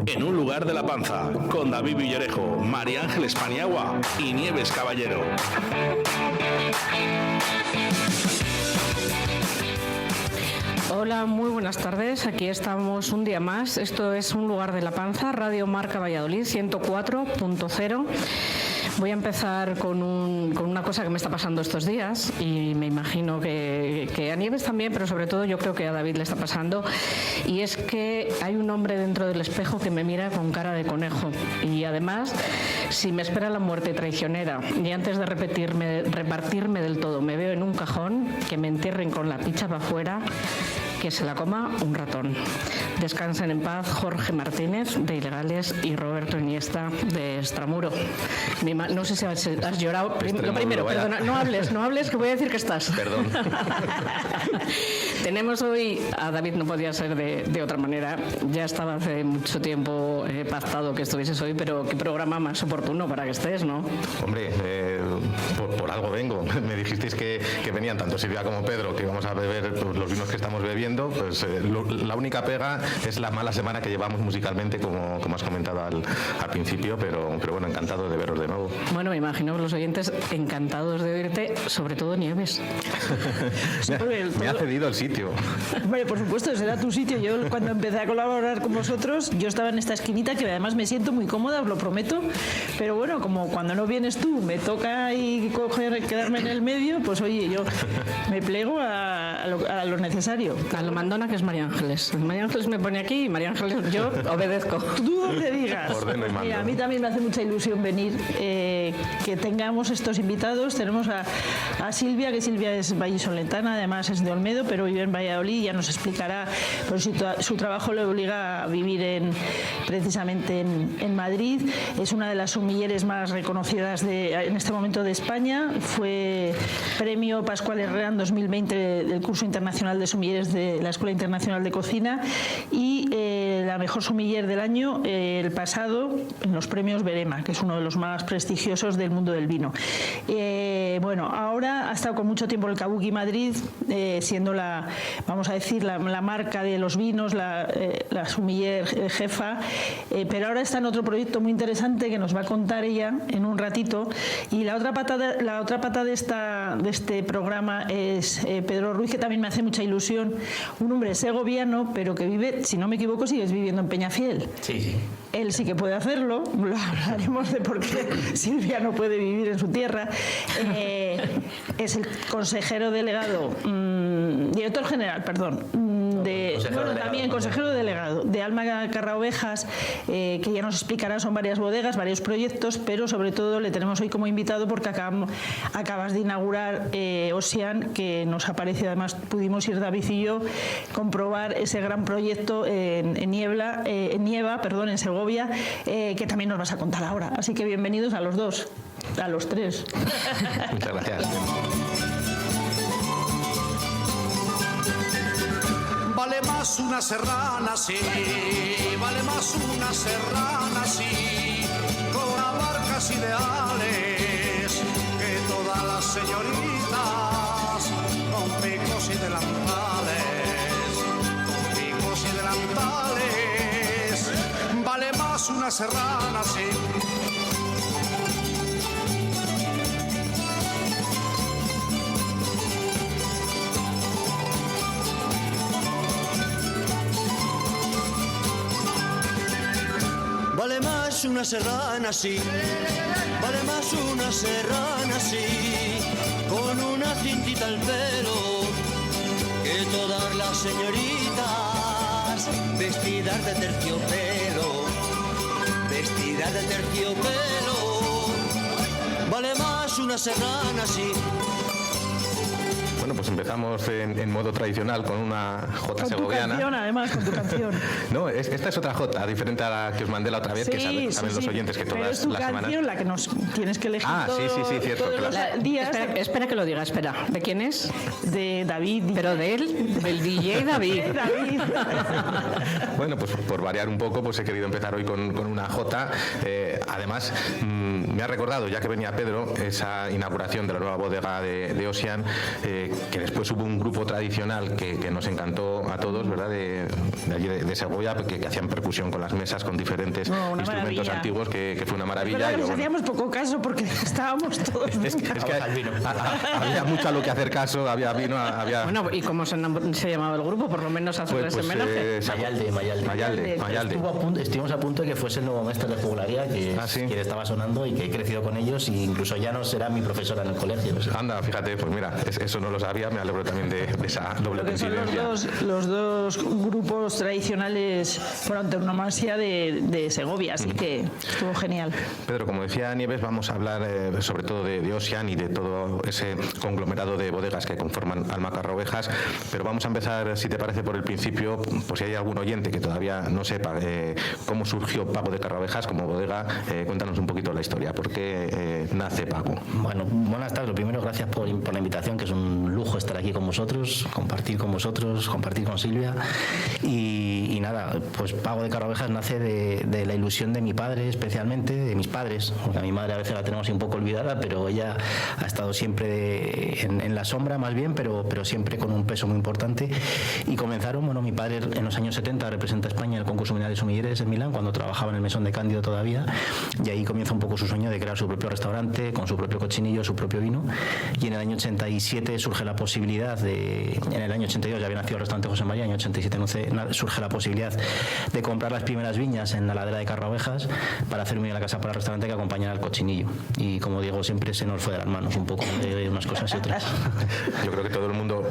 En un lugar de la panza, con David Villarejo, María Ángeles Paniagua y Nieves Caballero. Hola, muy buenas tardes. Aquí estamos un día más. Esto es Un lugar de la panza, Radio Marca Valladolid 104.0. Voy a empezar con una cosa que me está pasando estos días y me imagino que a Nieves también, pero sobre todo yo creo que a David le está pasando, y es que hay un hombre dentro del espejo que me mira con cara de conejo y además, si me espera la muerte traicionera y antes de repartirme del todo me veo en un cajón, que me entierren con la picha para afuera, que se la coma un ratón. Descansen en paz Jorge Martínez, de Ilegales, y Roberto Iniesta, de Extramuro. No sé si has llorado. Lo primero, perdona, no hables, que voy a decir que estás. Perdón. Tenemos hoy, a David no podía ser de otra manera, ya estaba hace mucho tiempo pactado que estuvieses hoy, pero qué programa más oportuno para que estés, ¿no? Hombre, por algo vengo. Me dijisteis que venían tanto Silvia como Pedro, que íbamos a beber los vinos que estamos bebiendo. Pues la única pega es la mala semana que llevamos musicalmente, como has comentado al principio, pero bueno, encantado de veros de nuevo. Bueno, me imagino los oyentes encantados de oírte, sobre todo Nieves. Me ha cedido el sitio. Hombre, por supuesto, será tu sitio. Yo cuando empecé a colaborar con vosotros, yo estaba en esta esquinita, que además me siento muy cómoda, os lo prometo, pero bueno, como cuando no vienes tú, me toca y quedarme en el medio, pues oye, yo me plego a lo necesario. A lo mandona que es María Ángeles. María Ángeles me pone aquí y María Ángeles yo obedezco. Tú donde digas. Ordeno y mando. Mira, a mí también me hace mucha ilusión venir, que tengamos estos invitados. Tenemos a Silvia, que Silvia es vallisoletana, además es de Olmedo, pero vive en Valladolid y ya nos explicará, pues su trabajo le obliga a vivir precisamente en Madrid. Es una de las sumilleres más reconocidas en este momento de España. Fue premio Pascual Herrera en 2020 del curso internacional de sumilleres de la Escuela Internacional de Cocina y la mejor sumiller del año el pasado en los premios Berema, que es uno de los más prestigiosos del mundo del vino. Bueno, ahora ha estado con mucho tiempo el Kabuki Madrid, siendo vamos a decir, la marca de los vinos, la sumiller jefa, pero ahora está en otro proyecto muy interesante que nos va a contar ella en un ratito. Y la otra pata de este programa es Pedro Ruiz, que también me hace mucha ilusión, un hombre segoviano, pero que vive, si no me equivoco, sigues viviendo en Peñafiel. Sí. Él sí que puede hacerlo, hablaremos de por qué Silvia no puede vivir en su tierra. Es el consejero delegado, director general, perdón, consejero delegado de Alma Carra Ovejas, que ya nos explicará, son varias bodegas, varios proyectos, pero sobre todo le tenemos hoy como invitado porque acabas de inaugurar Ocean, que nos aparece, además pudimos ir David y yo, comprobar ese gran proyecto en Nieva, en Segovia, que también nos vas a contar ahora. Así que bienvenidos a los dos, a los tres. Muchas gracias. Vale más una serrana, sí, vale más una serrana, sí, con abarcas ideales, que todas las señoritas, con picos y delantales, vale más una serrana, sí. Vale más una serrana, sí, vale más una serrana, sí, con una cintita al pelo, que todas las señoritas vestidas de terciopelo, vale más una serrana, sí. Bueno, pues empezamos en modo tradicional con una jota segoviana. Con tu canción, además, con tu canción. No, esta es otra jota, diferente a la que os mandé la otra vez, Sí, que saben los oyentes que pero todas es tu las canción semanas... la que nos tienes que elegir sí, cierto, todos claro. los días. Espera que lo diga, espera. ¿De quién es? De David. Pero de él, del DJ David. David. Bueno, pues por variar un poco, pues he querido empezar hoy con una jota. Además, me ha recordado, ya que venía Pedro, esa inauguración de la nueva bodega de Ocean, que después hubo un grupo tradicional que nos encantó a todos, ¿verdad? De allí de Segovia, que hacían percusión con las mesas, con diferentes instrumentos maravilla. Antiguos, que fue una maravilla. Pero les bueno, hacíamos poco caso porque estábamos todos. es que había mucho a lo que hacer caso, había vino, había... Bueno, ¿y cómo se llamaba el grupo? Por lo menos hacerles homenaje. Mayalde. Estuvimos a punto de que fuese el nuevo maestro de jugularía, que quien estaba sonando y que he crecido con ellos, e incluso ya no será mi profesora en el colegio. Anda, fíjate, pues mira, eso no lo sabía, me alegro también de esa doble coincidencia. Los dos grupos tradicionales por antonomasia de Segovia, así que estuvo genial. Pedro, como decía Nieves, vamos a hablar sobre todo de Ocean y de todo ese conglomerado de bodegas que conforman Alma Carra-Ovejas, pero vamos a empezar, si te parece, por el principio, pues si hay algún oyente que todavía no sepa cómo surgió Pago de Carra-Ovejas como bodega, cuéntanos un poquito la historia, ¿por qué nace Pago? Bueno, buenas tardes. Lo primero, gracias por la invitación, que es un lujo estar aquí con vosotros, compartir con Silvia. Y nada, pues Pago de Carra-Ovejas nace de la ilusión de mi padre, especialmente, de mis padres, porque a mi madre a veces la tenemos un poco olvidada, pero ella ha estado siempre en la sombra, más bien, pero siempre con un peso muy importante. Y comenzaron, bueno, mi padre en los años 70 representa a España en el concurso mundial de sumilleres en Milán, cuando trabajaba en el mesón de Cándido todavía, y ahí comienza un poco su sueño de crear su propio restaurante, con su propio cochinillo, su propio vino. Y en el año 87 surge la posibilidad en el año 82 ya había nacido el restaurante José María, en el año 87 surge la posibilidad de comprar las primeras viñas en la ladera de Carra-Ovejas para hacer un vino a la casa para el restaurante que acompañara al cochinillo. Y como digo, siempre se nos fue de las manos un poco de unas cosas y otras. Yo creo que todo el mundo,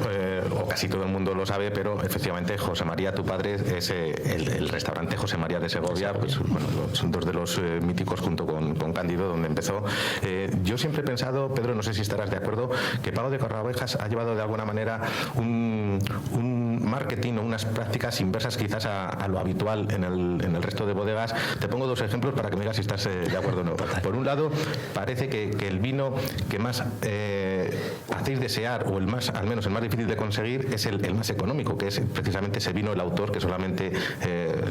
o casi todo el mundo lo sabe, pero efectivamente José María, tu padre, es el restaurante José María de Segovia, pues, bueno, son dos de los míticos junto con Cándido, donde empezó. Yo siempre he pensado, Pedro, no sé si estarás de acuerdo, que Pago de Carra-Ovejas ha llevado de alguna manera un marketing o unas prácticas inversas quizás a lo habitual en el resto de bodegas. Te pongo dos ejemplos para que me digas si estás de acuerdo o no. Por un lado, parece que el vino que más hacéis desear, o al menos el más difícil de conseguir, es el más económico, que es precisamente ese vino, el autor, que solamente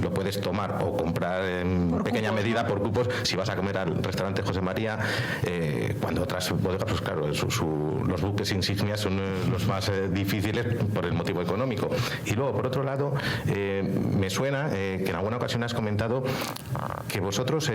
lo puedes tomar o comprar en pequeña medida por cupos si vas a comer al restaurante José María, cuando otras bodegas, pues claro, los buques insignias son los más difíciles por el motivo económico. Y luego, por otro lado, me suena que en alguna ocasión has comentado que vosotros,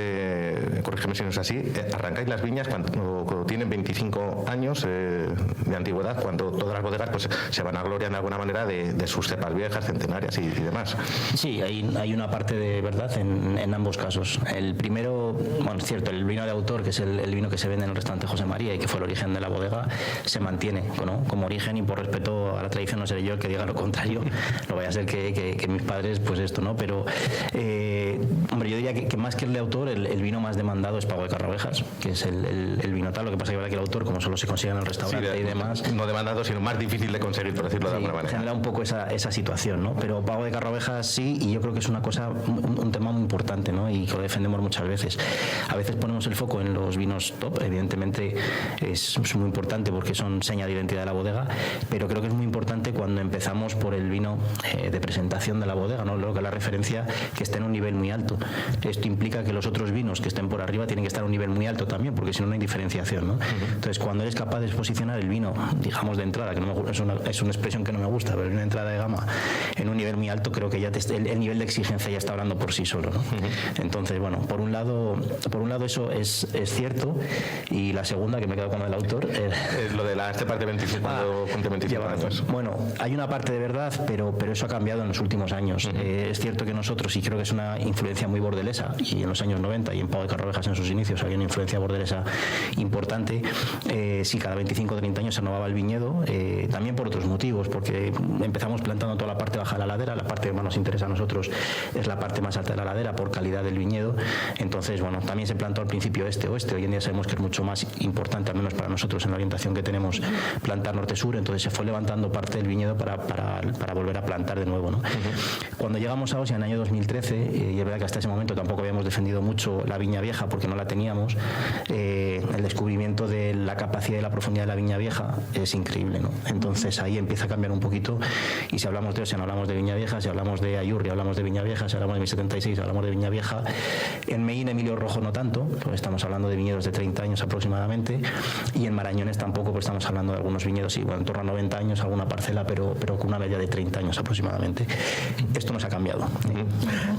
corrígeme si no es así, arrancáis las viñas cuando tienen 25 años de antigüedad, cuando todas las bodegas pues se van a gloria de alguna manera de sus cepas viejas, centenarias y demás. Sí, hay una parte de verdad en ambos casos. El primero, bueno, es cierto, el vino de autor, que es el vino que se vende en el restaurante José María y que fue el origen de la bodega, se mantiene, ¿no?, como origen, y por respeto a la tradición no seré yo el que diga lo contrario. No vaya a ser que mis padres, pues esto, ¿no? Pero, hombre, yo diría que más que el de autor, el vino más demandado es Pago de Carra-Ovejas, que es el vino tal. Lo que pasa es que el autor, como solo se consigue en el restaurante y demás... No demandado, sino más difícil de conseguir, por decirlo de alguna manera. Genera un poco esa situación, ¿no? Pero Pago de Carra-Ovejas sí, y yo creo que es una cosa, un tema muy importante, ¿no? Y que lo defendemos muchas veces. A veces ponemos el foco en los vinos top, evidentemente es muy importante porque son seña de identidad de la bodega, pero creo que es muy importante cuando empezamos por el vino de presentación de la bodega, ¿no? Lo que es la referencia, que esté en un nivel muy alto. Esto implica que los otros vinos que estén por arriba tienen que estar a un nivel muy alto también, porque si no, no hay diferenciación, ¿no? Entonces, cuando eres capaz de posicionar el vino, digamos de entrada, que no me, es una expresión que no me gusta, pero una entrada de gama en un nivel muy alto, creo que ya el nivel de exigencia ya está hablando por sí solo, ¿no? Entonces, bueno, por un lado eso es cierto, y la segunda, que me quedo con el autor, es lo de la parte de 25 años. Bueno, hay una parte de verdad, pero eso ha cambiado en los últimos años. Es cierto que nosotros, y creo que es una influencia muy bordelesa, y en los años 90 y en Pago de Carra-Ovejas en sus inicios había una influencia bordelesa importante. Sí, cada 25 o 30 años se renovaba el viñedo, también por otros motivos, porque empezamos plantando toda la parte baja de la ladera. La parte que más nos interesa a nosotros es la parte más alta de la ladera por calidad del viñedo. Entonces, bueno, también se plantó al principio este-oeste. Hoy en día sabemos que es mucho más importante, al menos para nosotros en la orientación que tenemos, plantar norte-sur. Entonces se fue levantando parte del viñedo para para volver a plantar de nuevo, ¿no? Cuando llegamos a Osia en el año 2013, y es verdad que hasta ese momento tampoco habíamos defendido mucho la viña vieja porque no la teníamos, el descubrimiento de la capacidad y la profundidad de la viña vieja es increíble, ¿no? Entonces ahí empieza a cambiar un poquito, y si hablamos de Osia no hablamos de viña vieja, si hablamos de Ayurri hablamos de viña vieja, si hablamos de 1076 hablamos de viña vieja. En Meín, Emilio Rojo no tanto, pues estamos hablando de viñedos de 30 años aproximadamente, y en Marañones tampoco, pues estamos hablando de algunos viñedos, sí, bueno, en torno a 90 años alguna parcela, pero con una media de 30 años aproximadamente. Esto nos ha cambiado.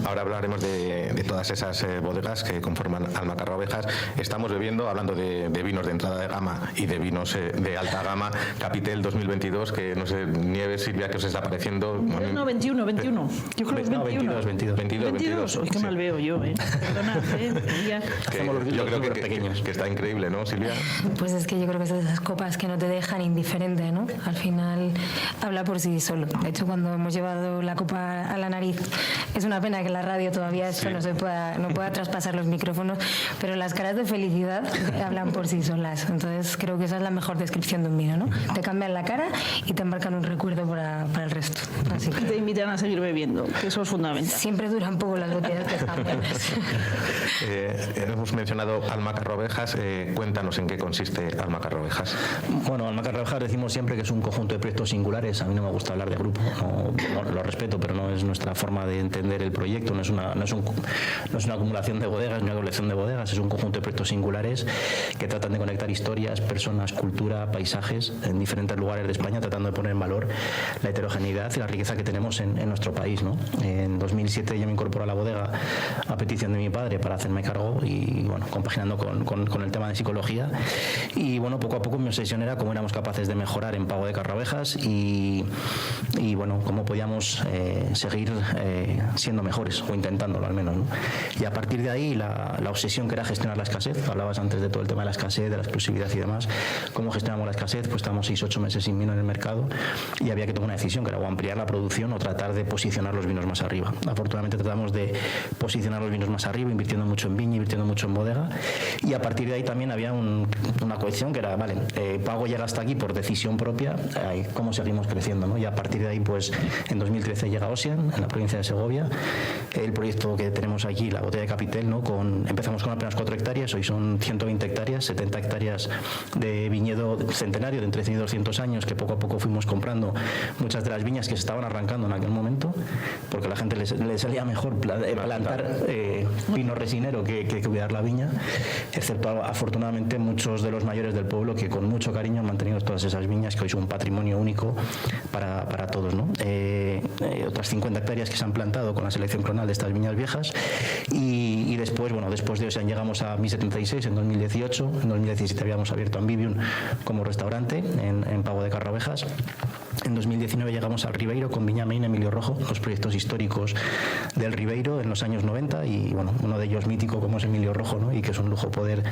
Ahora hablaremos de todas esas bodegas que conforman Almacarra Ovejas. Estamos bebiendo, hablando de vinos de entrada de gama y de vinos de alta gama, Capitel 2022, que no sé, Nieves, Silvia, ¿qué os está pareciendo? No, 21. Yo creo que es 21. 22. Uy, qué mal veo yo, Perdonad, ya. Yo creo que está increíble, ¿no, Silvia? Pues es que yo creo que es de esas copas que no te dejan indiferente, ¿no? Al final habla por sí solo. De hecho, cuando hemos llevado la copa a la nariz, es una pena que en la radio todavía esto no pueda traspasar los micrófonos, pero las caras de felicidad hablan por sí solas. Entonces creo que esa es la mejor descripción de un vino, ¿no? Te cambian la cara y te embarcan un recuerdo para el resto. Así que te invitan a seguir bebiendo, que eso es fundamental. Siempre duran poco las botellas que están buenas. Hemos mencionado Almacarra Ovejas. Cuéntanos en qué consiste Almacarra Ovejas. Bueno, Almacarra Ovejas decimos siempre que es un conjunto de proyectos singulares. A mí no me gusta hablar de grupo, no, lo respeto, pero no es nuestra forma de entender el proyecto. No es una acumulación de bodegas, ni una colección de bodegas, es un conjunto de proyectos singulares que tratan de conectar historias, personas, cultura, paisajes en diferentes lugares de España, tratando de poner en valor la heterogeneidad y la riqueza que tenemos en nuestro país, ¿no? En 2007 yo me incorporé a la bodega a petición de mi padre para hacerme cargo, y bueno, compaginando con el tema de psicología, y bueno, poco a poco mi obsesión era cómo éramos capaces de mejorar en Pago de Carraovejas y bueno, cómo podíamos seguir siendo mejores, o intentándolo al menos, ¿no? Y a partir de ahí la obsesión que era gestionar la escasez. Hablabas antes de todo el tema de la escasez, de la exclusividad y demás. ¿Cómo gestionamos la escasez? Pues estamos 6-8 meses sin vino en el mercado y había que tomar una decisión, que era o ampliar la producción o tratar de posicionar los vinos más arriba. Afortunadamente tratamos de posicionar los vinos más arriba, invirtiendo mucho en viña, invirtiendo mucho en bodega, y a partir de ahí también había una cohesión que era, vale, Pago llega hasta aquí por decisión propia, ¿cómo seguimos creciendo, ¿no? Y a partir de ahí, pues en 2013 llega Osian, en la provincia de Segovia, el proyecto que tenemos aquí, la botella de Capitel, ¿no? Empezamos con apenas 4 hectáreas, hoy son 120 hectáreas, 70 hectáreas de viñedo centenario de entre 100 y 200 años, que poco a poco fuimos comprando muchas de las viñas que se estaban arrancando en aquel momento, porque a la gente le salía mejor plantar vino resinero que cuidar la viña, excepto afortunadamente muchos de los mayores del pueblo que con mucho cariño han mantenido todas esas viñas, que hoy son un patrimonio único para todos, ¿no? Otras 50 hectáreas que se han plantado con la selección clonal de estas viñas viejas, y después, bueno, después de eso llegamos a 1076 en 2018, en 2017 habíamos abierto Ambivium como restaurante en Pago de Carraovejas. En 2019 llegamos al Ribeiro con Viña Meín, Emilio Rojo, los proyectos históricos del Ribeiro en los años 90, y bueno, uno de ellos mítico como es Emilio Rojo, ¿no? Y que es un lujo poder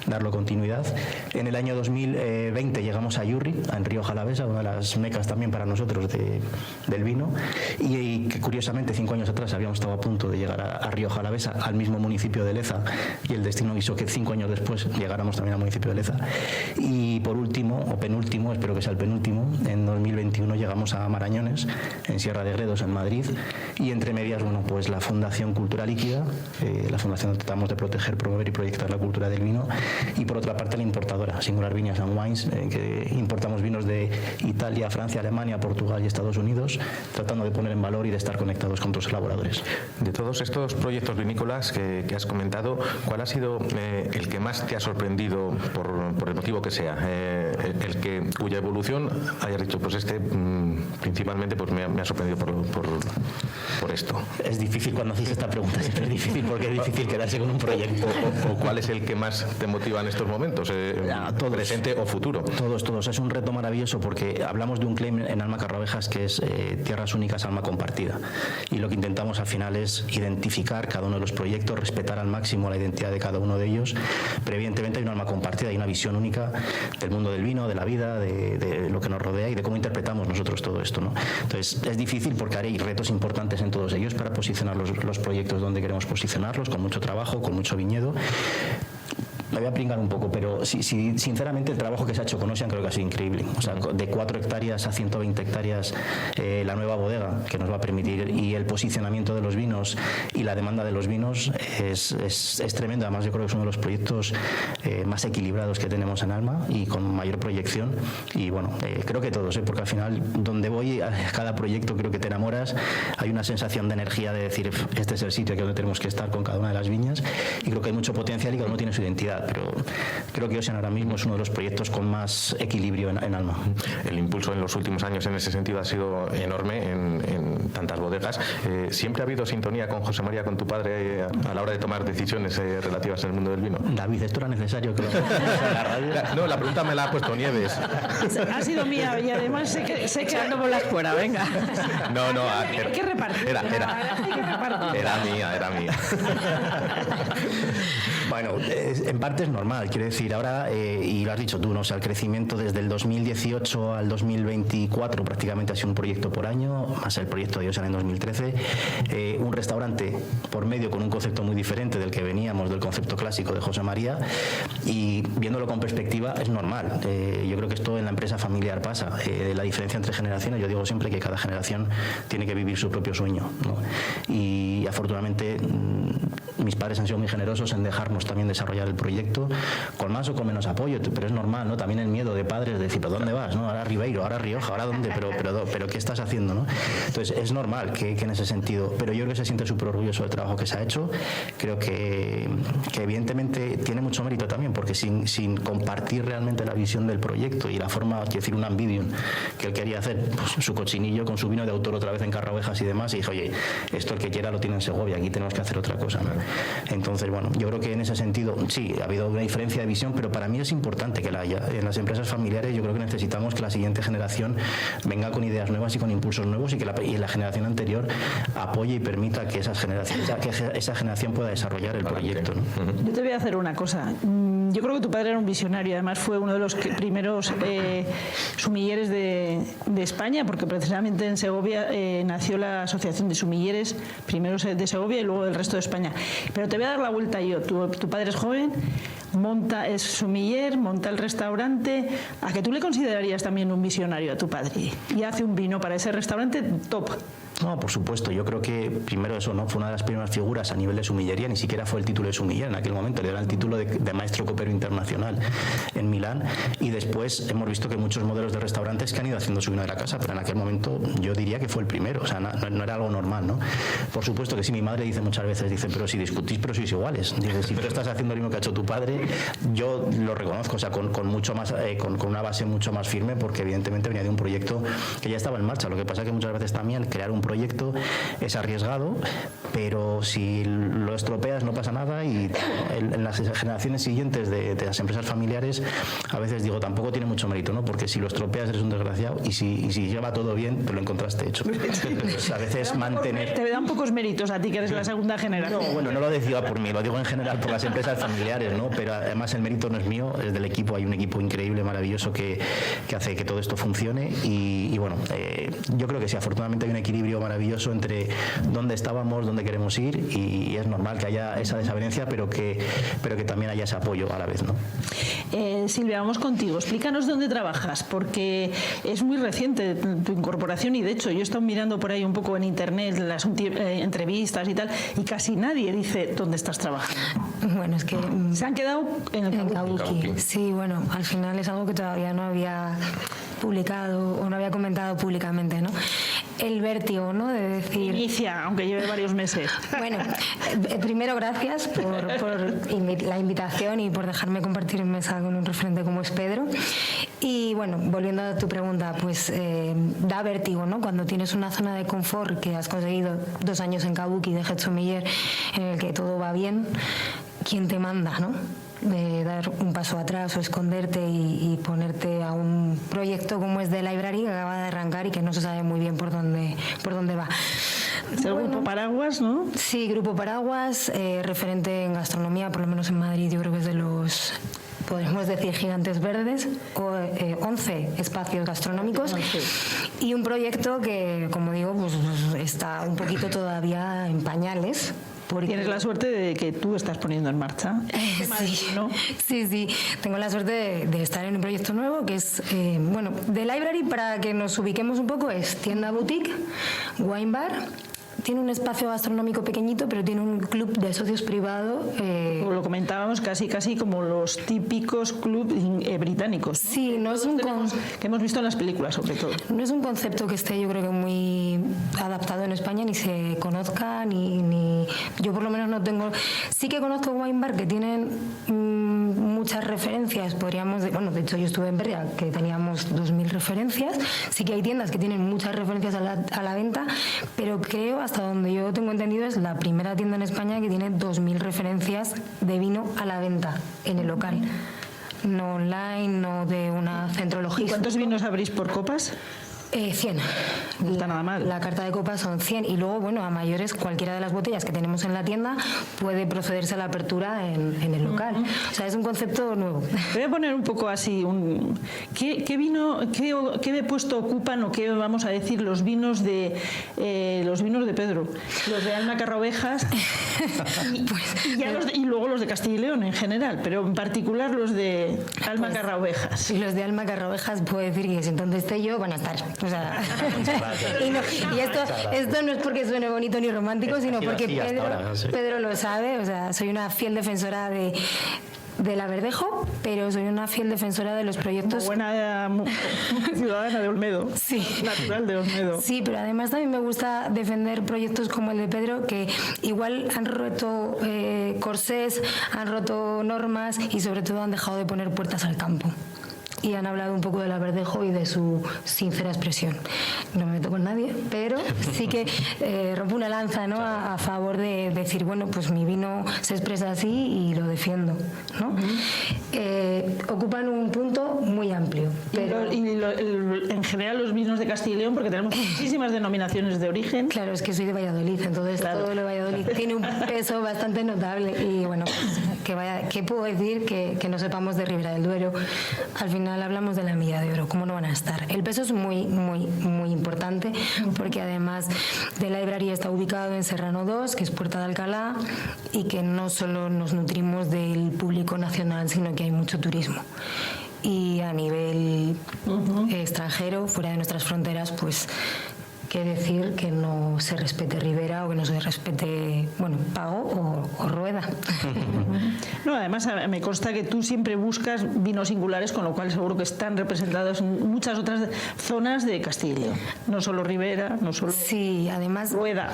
darlo continuidad. En el año 2020 llegamos a Ayurri, en Río Jalavesa, una de las mecas también para nosotros del vino, y que curiosamente 5 años atrás habíamos estado a punto de llegar a Río Jalavesa, al mismo municipio de Leza, y el destino hizo que 5 años después llegáramos también al municipio de Leza. Y por último, o penúltimo, espero que sea el penúltimo, en 2021 llegamos a Marañones, en Sierra de Gredos, en Madrid, y entre medias, bueno, pues la Fundación Cultura Líquida, la fundación donde tratamos de proteger, promover y proyectar la cultura del vino, y por otra parte la importadora, Singular Viñas and Wines, que importamos vinos de Italia, Francia, Alemania, Portugal y Estados Unidos, tratando de poner en valor y de estar conectados con otros elaboradores. De todos estos proyectos vinícolas que has comentado, ¿cuál ha sido el que más te ha sorprendido por el motivo que sea? Cuya evolución hayas dicho, pues principalmente pues me ha sorprendido por esto. Es difícil cuando haces esta pregunta, siempre es difícil, porque es difícil quedarse con un proyecto. ¿O cuál es el que más te motiva en estos momentos, todos, presente o futuro? Todos. Es un reto maravilloso, porque hablamos de un claim en Almacarra Ovejas que es tierras únicas, alma compartida, y lo que intentamos al final es identificar cada uno de los proyectos, respetar al máximo la identidad de cada uno de ellos, pero evidentemente hay un alma compartida, hay una visión única del mundo del vino, de la vida, de lo que nos rodea y de cómo interpretamos nosotros todo esto, ¿no? Entonces es difícil porque hay retos importantes en todos ellos para posicionar los proyectos donde queremos posicionarlos, con mucho trabajo, con mucho viñedo. Me voy a pringar un poco, pero sí, sinceramente el trabajo que se ha hecho con Ocean creo que ha sido increíble. O sea, de 4 hectáreas a 120 hectáreas, la nueva bodega que nos va a permitir, y el posicionamiento de los vinos y la demanda de los vinos es tremendo. Además, yo creo que es uno de los proyectos más equilibrados que tenemos en Alma y con mayor proyección. Y bueno, creo que todos, porque al final, donde voy, a cada proyecto creo que te enamoras. Hay una sensación de energía de decir, este es el sitio que donde tenemos que estar con cada una de las viñas, y creo que hay mucho potencial y cada uno tiene su identidad, pero creo que Ocean ahora mismo es uno de los proyectos con más equilibrio en Alma. El impulso en los últimos años en ese sentido ha sido enorme en tantas bodegas. ¿Siempre ha habido sintonía con José María, con tu padre, a la hora de tomar decisiones relativas al mundo del vino? David, ¿esto era necesario que lo en la radio? No, la pregunta me la ha puesto Nieves. Ha sido mía, y además sé que ando por las fuera, venga. No, hay que repartir. Era mía. Bueno, en parte es normal, quiero decir, ahora, y lo has dicho tú, ¿no? O sea, el crecimiento desde el 2018 al 2024 prácticamente ha sido un proyecto por año, más el proyecto de Ocean en 2013, un restaurante por medio con un concepto muy diferente del que veníamos, del concepto clásico de José María, y viéndolo con perspectiva es normal. Yo creo que esto en la empresa familiar pasa. La diferencia entre generaciones, yo digo siempre que cada generación tiene que vivir su propio sueño, ¿no? Y afortunadamente mis padres han sido muy generosos en dejarnos también desarrollar el proyecto, con más o con menos apoyo, pero es normal, ¿no? También el miedo de padres de decir, ¿pero dónde vas? ¿No? Ahora Ribeiro, ahora Rioja, ¿ahora dónde? Pero ¿qué estás haciendo? ¿No? Entonces es normal que en ese sentido, pero yo creo que se siente súper orgulloso del trabajo que se ha hecho. Creo que evidentemente tiene mucho mérito también, porque sin compartir realmente la visión del proyecto y la forma, quiero decir, un ambidium que él quería hacer, pues, su cochinillo con su vino de autor otra vez en Carraovejas y demás, y dije, oye, esto el que quiera lo tiene en Segovia, aquí tenemos que hacer otra cosa, ¿no? Entonces, bueno, yo creo que en ese sentido sí, ha habido una diferencia de visión, pero para mí es importante que la haya. En las empresas familiares yo creo que necesitamos que la siguiente generación venga con ideas nuevas y con impulsos nuevos, y que la generación anterior apoye y permita que esa generación pueda desarrollar el proyecto, ¿no? Yo te voy a hacer una cosa. Yo creo que tu padre era un visionario, además fue uno de los primeros sumilleres de España, porque precisamente en Segovia nació la Asociación de Sumilleres, primero de Segovia y luego del resto de España. Pero te voy a dar la vuelta yo. Tu padre es joven, es sumiller, monta el restaurante. ¿A que tú le considerarías también un visionario a tu padre? Y hace un vino para ese restaurante top. No, por supuesto. Yo creo que primero eso, ¿no? Fue una de las primeras figuras a nivel de sumillería. Ni siquiera fue el título de sumiller en aquel momento, le dieron el título de maestro copero internacional en Milán. Y después hemos visto que muchos modelos de restaurantes que han ido haciendo su vino de la casa, pero en aquel momento yo diría que fue el primero. O sea, no era algo normal, ¿no? Por supuesto que sí. Mi madre dice muchas veces, pero si discutís, pero sois iguales. Dice, si tú estás haciendo lo mismo que ha hecho tu padre, yo lo reconozco, o sea, con mucho más, con una base mucho más firme, porque evidentemente venía de un proyecto que ya estaba en marcha. Lo que pasa es que muchas veces también crear un proyecto es arriesgado, pero si lo estropeas no pasa nada, y en las generaciones siguientes de las empresas familiares a veces digo, tampoco tiene mucho mérito, ¿no? Porque si lo estropeas eres un desgraciado, y si lleva todo bien, te lo encontraste hecho. Pues a veces mantener... Te dan pocos méritos a ti, que eres la segunda generación. No, bueno, no lo decía por mí, lo digo en general por las empresas familiares, ¿no? Pero además el mérito no es mío, es del equipo. Hay un equipo increíble, maravilloso, que hace que todo esto funcione, y bueno, yo creo que sí, afortunadamente hay un equilibrio maravilloso entre dónde estábamos, dónde queremos ir, y es normal que haya esa desavenencia, pero que también haya ese apoyo a la vez, ¿no? Silvia, vamos contigo. Explícanos dónde trabajas, porque es muy reciente tu incorporación, y de hecho yo he estado mirando por ahí un poco en internet las entrevistas y tal, y casi nadie dice dónde estás trabajando. Bueno, es que se han quedado en el Kabuki. Sí, bueno, al final es algo que todavía no había publicado o no había comentado públicamente, ¿no? El vértigo, ¿no? De decir... Inicia, aunque lleve varios meses. Bueno, primero gracias por la invitación y por dejarme compartir en mesa con un referente como es Pedro. Y bueno, volviendo a tu pregunta, pues da vértigo, ¿no? Cuando tienes una zona de confort que has conseguido 2 años en Kabuki de Head Sommelier, en el que todo va bien, ¿quién te manda, no? De dar un paso atrás o esconderte y ponerte a un proyecto como es de Library, que acaba de arrancar y que no se sabe muy bien por dónde va. Es el Grupo Paraguas, ¿no? Sí, Grupo Paraguas, referente en gastronomía, por lo menos en Madrid, yo creo que es de los, podemos decir, gigantes verdes, 11 espacios gastronómicos, y un proyecto que, como digo, pues está un poquito todavía en pañales, Tienes la suerte de que tú estás poniendo en marcha. Sí, tengo la suerte de estar en un proyecto nuevo que es, bueno, The Library, para que nos ubiquemos un poco, es tienda boutique, wine bar. Tiene un espacio gastronómico pequeñito, pero tiene un club de socios privado. Lo comentábamos casi como los típicos clubs británicos, ¿no? Sí, no es un que hemos visto en las películas, sobre todo. No es un concepto que esté, yo creo que muy adaptado en España, ni se conozca, ni yo por lo menos no tengo. Sí que conozco wine bar que tienen muchas referencias, de hecho yo estuve en Berria, que teníamos 2000 referencias. Sí que hay tiendas que tienen muchas referencias a la venta, pero creo, hasta donde yo tengo entendido, es la primera tienda en España que tiene 2000 referencias de vino a la venta en el local. No online, no de una centro logístico. ¿Cuántos vinos abrís por copas? 100. No está nada mal. La carta de copas son 100 y luego, bueno, a mayores, cualquiera de las botellas que tenemos en la tienda puede procederse a la apertura en el local. O sea, es un concepto nuevo. Voy a poner un poco así, ¿qué vino, qué puesto ocupan o qué vamos a decir los vinos de Pedro? Los de Alma Carrovejas y luego los de Castilla y León en general, pero en particular los de Alma Carrovejas. Y los de Alma Carrovejas puedo decir que si donde esté yo van a estar. O sea, y esto no es porque suene bonito ni romántico, sino porque Pedro lo sabe. O sea, soy una fiel defensora del Averdejo, pero soy una fiel defensora de los proyectos. Buena ciudadana de Olmedo. Sí. Natural de Olmedo. Sí, pero además también me gusta defender proyectos como el de Pedro, que igual han roto corsés, han roto normas y sobre todo han dejado de poner puertas al campo. Y han hablado un poco del Averdejo y de su sincera expresión. No me meto con nadie, pero sí que rompo una lanza, ¿no?, a favor de decir, bueno, pues mi vino se expresa así y lo defiendo, ¿no? Ocupan un punto muy amplio. Pero en general los vinos de Castilla y León, porque tenemos muchísimas denominaciones de origen. Claro, es que soy de Valladolid, entonces todo lo de Valladolid tiene un peso bastante notable. Y bueno, pues, ¿qué puedo decir que no sepamos de Ribera del Duero? Al final hablamos de la Milla de Oro, ¿cómo no van a estar? El peso es muy, muy, muy importante, porque además de la librería está ubicado en Serrano 2, que es Puerta de Alcalá, y que no solo nos nutrimos del público nacional, sino que hay mucho turismo. Y a nivel extranjero, fuera de nuestras fronteras, pues qué decir que no se respete Ribera o que no se respete, bueno, Pago o Rueda. No, además me consta que tú siempre buscas vinos singulares, con lo cual seguro que están representados en muchas otras zonas de Castilla y León. No solo Ribera, no solo además Rueda.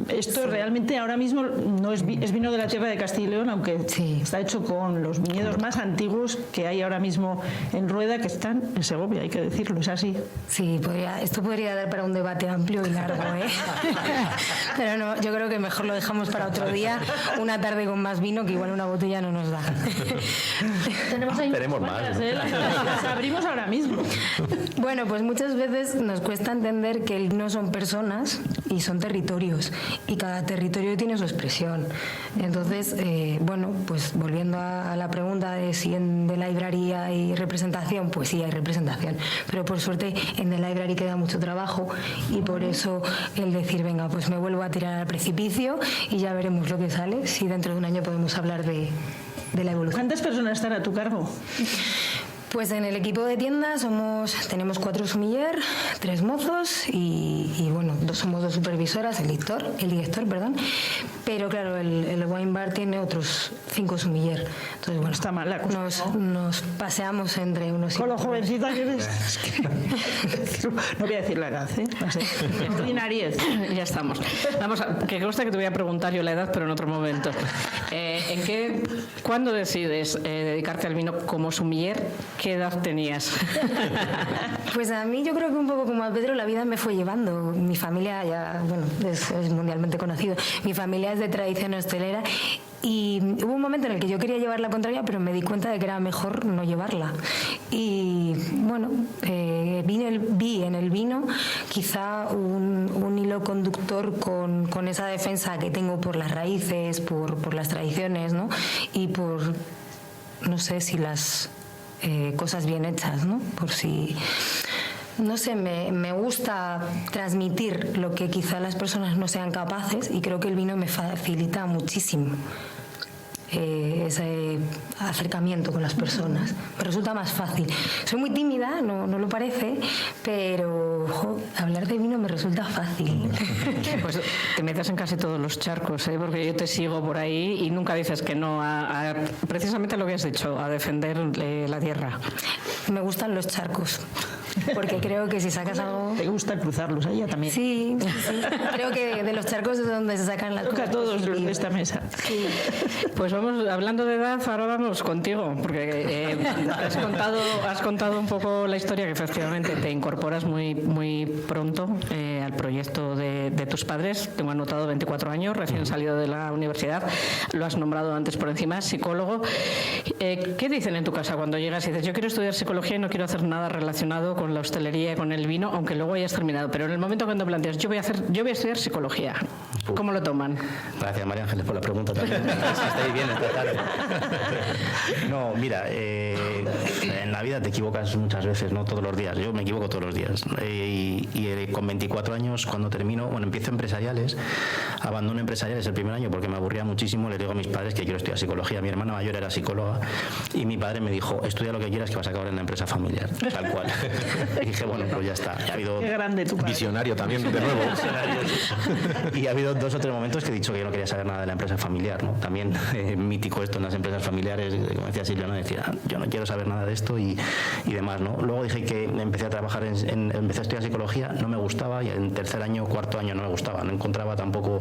Esto realmente ahora mismo no es vino de la tierra de Castilla y León, aunque está hecho con los viñedos más antiguos que hay ahora mismo en Rueda, que están en Segovia, hay que decirlo, es así. Sí, esto podría dar para un debate amplio y largo, ¿eh? Pero no, yo creo que mejor lo dejamos para otro día, una tarde con más vino, que igual una botella no nos da. Tenemos más, ¿no? Las abrimos ahora mismo. Bueno, pues muchas veces nos cuesta entender que el vino son personas y son territorios, y cada territorio tiene su expresión. Entonces, bueno, pues volviendo a la pregunta de si en The Library hay representación, pues sí hay representación, pero por suerte en The Library queda mucho trabajo, y por eso el decir, venga, pues me vuelvo a tirar al precipicio y ya veremos lo que sale, si dentro de un año podemos hablar de la evolución. ¿Cuántas personas están a tu cargo? Pues en el equipo de tienda tenemos 4 sumiller, 3 mozos y bueno, somos 2 supervisoras, el director, pero claro, el wine bar tiene otros 5 sumiller. Entonces, bueno, está mal la cosa, nos paseamos entre unos y otros. Con lo jovencita que eres. No voy a decir la edad, ¿eh? No sé. Ya estamos. Vamos que consta que te voy a preguntar yo la edad, pero en otro momento. ¿Cuándo decides dedicarte al vino como sumiller? ¿Qué edad tenías? Pues a mí, yo creo que un poco como a Pedro, la vida me fue llevando. Mi familia ya, bueno, es mundialmente conocido. Mi familia es de tradición hostelera. Y hubo un momento en el que yo quería llevar la contraria, pero me di cuenta de que era mejor no llevarla. Y bueno, vi en el vino quizá un hilo conductor con esa defensa que tengo por las raíces, por las tradiciones, ¿no? Y por, no sé si las cosas bien hechas, ¿no? Por si no sé, me gusta transmitir lo que quizá las personas no sean capaces, y creo que el vino me facilita muchísimo ese acercamiento con las personas. Me resulta más fácil. Soy muy tímida, no lo parece, pero hablar de vino me resulta fácil. Pues te metes en casi todos los charcos, porque yo te sigo por ahí y nunca dices que no a precisamente lo que has dicho, a defender la tierra. Me gustan los charcos, porque creo que si sacas algo... ¿Te gusta cruzarlos a ella también? Sí. Creo que de los charcos es donde se sacan las cosas. Toca a todos los de esta mesa. Sí. Pues vamos, hablando de edad, ahora vamos contigo, porque has contado un poco la historia, que efectivamente te incorporas muy pronto al proyecto de tus padres. Tengo anotado 24 años, recién salido de la universidad, lo has nombrado antes por encima, psicólogo. ¿Qué dicen en tu casa cuando llegas y dices, yo quiero estudiar psicología y no quiero hacer nada relacionado con la hostelería y con el vino, aunque luego hayas terminado? Pero en el momento cuando planteas, yo voy a estudiar psicología, ¿cómo lo toman? Gracias, María Ángeles, por la pregunta también. Estáis bien esta tarde. No, mira, en la vida te equivocas muchas veces, no todos los días. Yo me equivoco todos los días. Y con 24 años, cuando termino, empiezo empresariales, abandono empresariales el primer año porque me aburría muchísimo. Le digo a mis padres que quiero estudiar psicología. Mi hermana mayor era psicóloga y mi padre me dijo, estudia lo que quieras, que vas a acabar en la empresa familiar, tal cual. Y dije, bueno, pues ya está. Ha habido Qué grande tu padre. Visionario también, de nuevo. Y ha habido 2 o 3 momentos que he dicho que yo no quería saber nada de la empresa familiar, ¿no? También mítico esto en las empresas familiares, como decía Silvia, ¿no? Decía, yo no quiero saber nada de esto y demás, ¿no? Luego dije que empecé a trabajar, empecé a estudiar psicología, no me gustaba, y en tercer año, cuarto año no me gustaba, no encontraba tampoco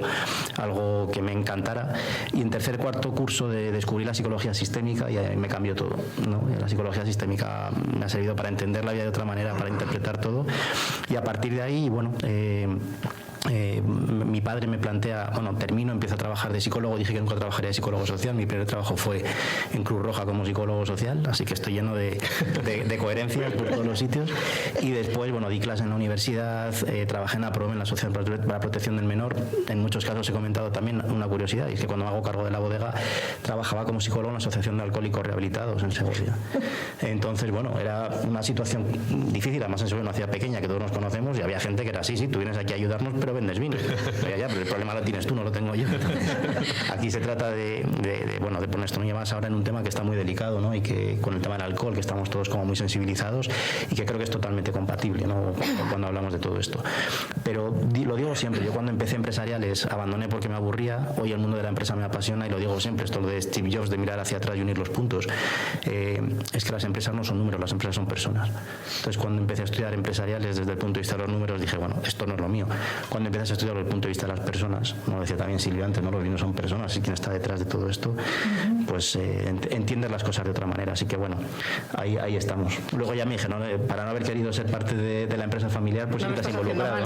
algo que me encantara, y en tercer, cuarto curso descubrí la psicología sistémica y ahí me cambió todo, ¿no? La psicología sistémica me ha servido para entender la vida de otra manera, para interpretar todo, y a partir de ahí, bueno, mi padre me plantea, termino, empiezo a trabajar de psicólogo, dije que nunca trabajaría de psicólogo social, mi primer trabajo fue en Cruz Roja como psicólogo social, así que estoy lleno de coherencias por todos los sitios, y después, di clase en la universidad, trabajé en APROME, en la Asociación para la Protección del Menor. En muchos casos he comentado también una curiosidad, y es que cuando me hago cargo de la bodega, trabajaba como psicólogo en la Asociación de Alcohólicos Rehabilitados en Segovia. Entonces, era una situación difícil, además en Segovia, una ciudad pequeña que todos nos conocemos, y había gente que era así, sí, tú vienes aquí a ayudarnos, pero vendes vino. Pero el problema lo tienes tú, no lo tengo yo. Aquí se trata de poner esto, y más ahora en un tema que está muy delicado, ¿no? Y que con el tema del alcohol, que estamos todos como muy sensibilizados, y que creo que es totalmente compatible, ¿no? Cuando hablamos de todo esto. Pero lo digo siempre, yo cuando empecé empresariales abandoné porque me aburría, hoy el mundo de la empresa me apasiona, y lo digo siempre, esto de Steve Jobs, de mirar hacia atrás y unir los puntos, es que las empresas no son números, las empresas son personas. Entonces, cuando empecé a estudiar empresariales desde el punto de vista de los números, dije, esto no es lo mío. Cuando empiezas a estudiar desde el punto de vista de las personas, como decía también Silvia antes, ¿no? Los vinos son personas, y quien está detrás de todo esto, pues entiendes las cosas de otra manera. Así que ahí estamos. Luego ya me dije, para no haber querido ser parte de la empresa familiar, pues siempre te has involucrado.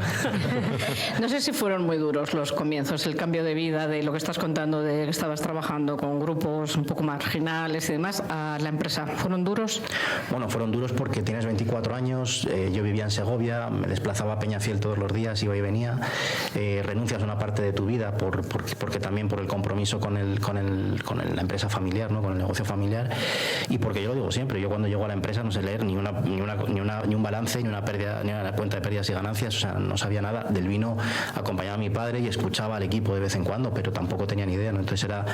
No sé si fueron muy duros los comienzos, el cambio de vida, de lo que estás contando, de que estabas trabajando con grupos un poco marginales y demás, a la empresa. ¿Fueron duros? Fueron duros porque tienes 24 años, yo vivía en Segovia, me desplazaba a Peñafiel todos los días, iba y venía, renuncias a una parte de tu vida porque también por el compromiso con la empresa familiar, ¿no? Con el negocio familiar, y porque yo lo digo siempre, yo cuando llego a la empresa no sé leer ni un balance, ni una cuenta de pérdidas y ganancias, o sea, no sabía nada del vino, acompañaba a mi padre y escuchaba al equipo de vez en cuando, pero tampoco tenía ni idea, ¿no? Entonces era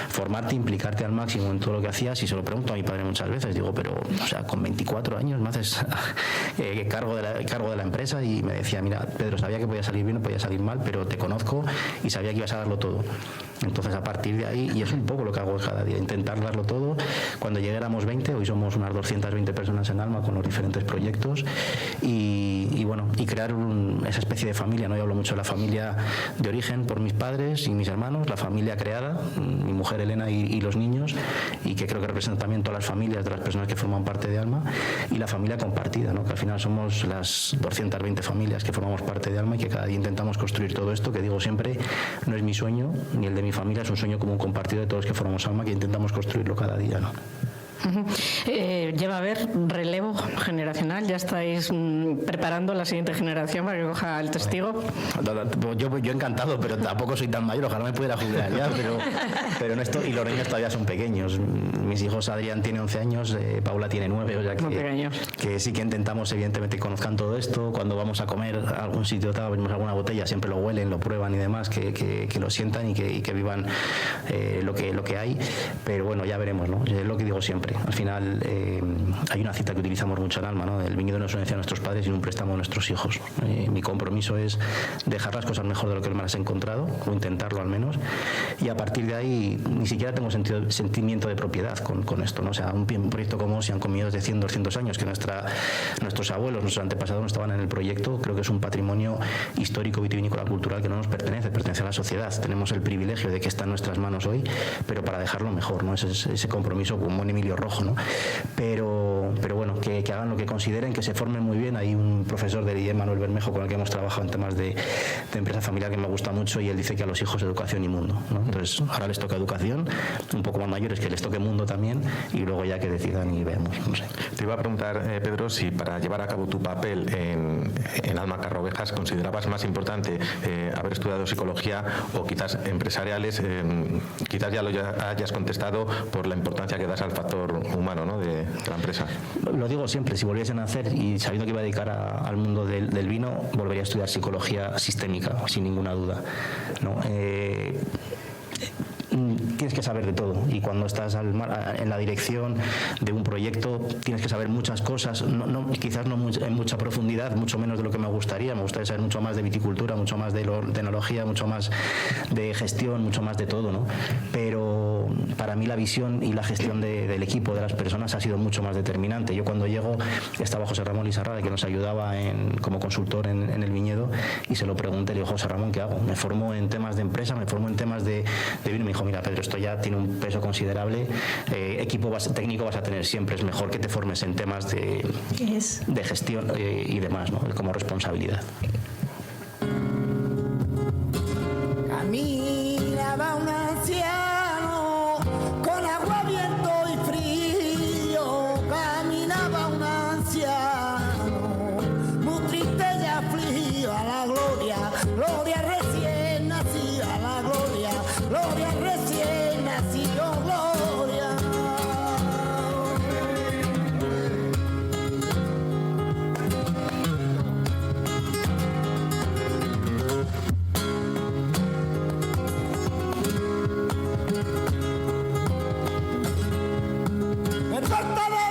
formarte, implicarte al máximo en todo lo que hacías, y se lo pregunto a mi padre muchas veces, digo, pero, o sea, con 24 años me haces cargo de la empresa, y me decía, mira, Pedro, sabía que podía salir bien o podía salir mal, pero te conozco y sabía que ibas a darlo todo. Entonces, a partir de ahí, y es un poco lo que hago cada día, intentar darlo todo. Cuando llegué éramos 20, hoy somos unas 220 personas en Alma con los diferentes proyectos, y crear esa especie de familia, ¿no? Yo hablo mucho de la familia de origen por mis padres y mis hermanos, la familia creada, mi mujer Elena y los niños, y que creo que representa también todas las familias de las personas que forman parte de Alma, y la familia compartida, ¿no? Que al final somos las 220 familias que formamos parte de Alma, y que cada día intentamos construir todo esto, que digo siempre, no es mi sueño ni el de mi familia, es un sueño común compartido de todos los que formamos Alma, que intentamos construirlo cada día, ¿no? Lleva a haber relevo generacional, ya estáis preparando la siguiente generación para que coja el testigo. Yo encantado, pero tampoco soy tan mayor, ojalá me pudiera jubilar ya, pero no estoy, y los niños todavía son pequeños. Mis hijos, Adrián tiene 11 años, Paula tiene 9, o sea que sí que intentamos evidentemente que conozcan todo esto. Cuando vamos a comer a algún sitio, abrimos alguna botella, siempre lo huelen, lo prueban y demás, que lo sientan y que vivan lo que hay, pero bueno, ya veremos, ¿no? Es lo que digo siempre, al final hay una cita que utilizamos mucho en Alma, ¿no? El viñedo no es una herencia a nuestros padres y un préstamo a nuestros hijos. Mi compromiso es dejar las cosas mejor de lo que me las he encontrado, o intentarlo al menos, y a partir de ahí ni siquiera tengo sentimiento de propiedad con esto, ¿no? O sea, un proyecto como Ocean con viñedos de 100, 200 años, que nuestros abuelos, nuestros antepasados no estaban en el proyecto, creo que es un patrimonio histórico, vitivinícola, cultural que no nos pertenece a la sociedad. Tenemos el privilegio de que está en nuestras manos hoy, pero para dejarlo mejor, ¿no? Ese compromiso con buen Emilio Rojo, ¿no? Pero bueno, que hagan lo que consideren, que se formen muy bien. Hay un profesor del IE, Manuel Bermejo, con el que hemos trabajado en temas de empresa familiar, que me gusta mucho, y él dice que a los hijos educación y mundo, ¿no? Entonces ahora les toca educación, un poco más mayores que les toque mundo también, y luego ya que decidan y vemos, no sé. Te iba a preguntar, Pedro, si para llevar a cabo tu papel en Alma Carrovejas considerabas más importante haber estudiado psicología o quizás empresariales. Quizás ya lo hayas contestado por la importancia que das al factor humano, ¿no? de la empresa. Lo digo siempre, si volviesen a hacer, y sabiendo que iba a dedicar al mundo del vino, volvería a estudiar psicología sistémica, sin ninguna duda, ¿no? Tienes que saber de todo, y cuando estás en la dirección de un proyecto tienes que saber muchas cosas, quizás no en mucha profundidad, mucho menos de lo que me gustaría saber mucho más de viticultura, mucho más de enología, mucho más de gestión, mucho más de todo, ¿no? Pero para mí la visión y la gestión del equipo, de las personas, ha sido mucho más determinante. Yo cuando llego estaba José Ramón Lizarrada, que nos ayudaba como consultor en el viñedo, y se lo pregunté, le digo: José Ramón, ¿qué hago? Me formo en temas de empresa, me formo en temas de vino. Me dijo: mira, Pedro, esto ya tiene un peso considerable, equipo técnico vas a tener siempre, es mejor que te formes en temas de gestión y demás, ¿no? Como responsabilidad. Caminaba un anciano con agua, viento y frío, caminaba un anciano muy triste y afligido a la gloria, gloria recién nacida, la gloria, gloria recién nacido, gloria. En Puerta de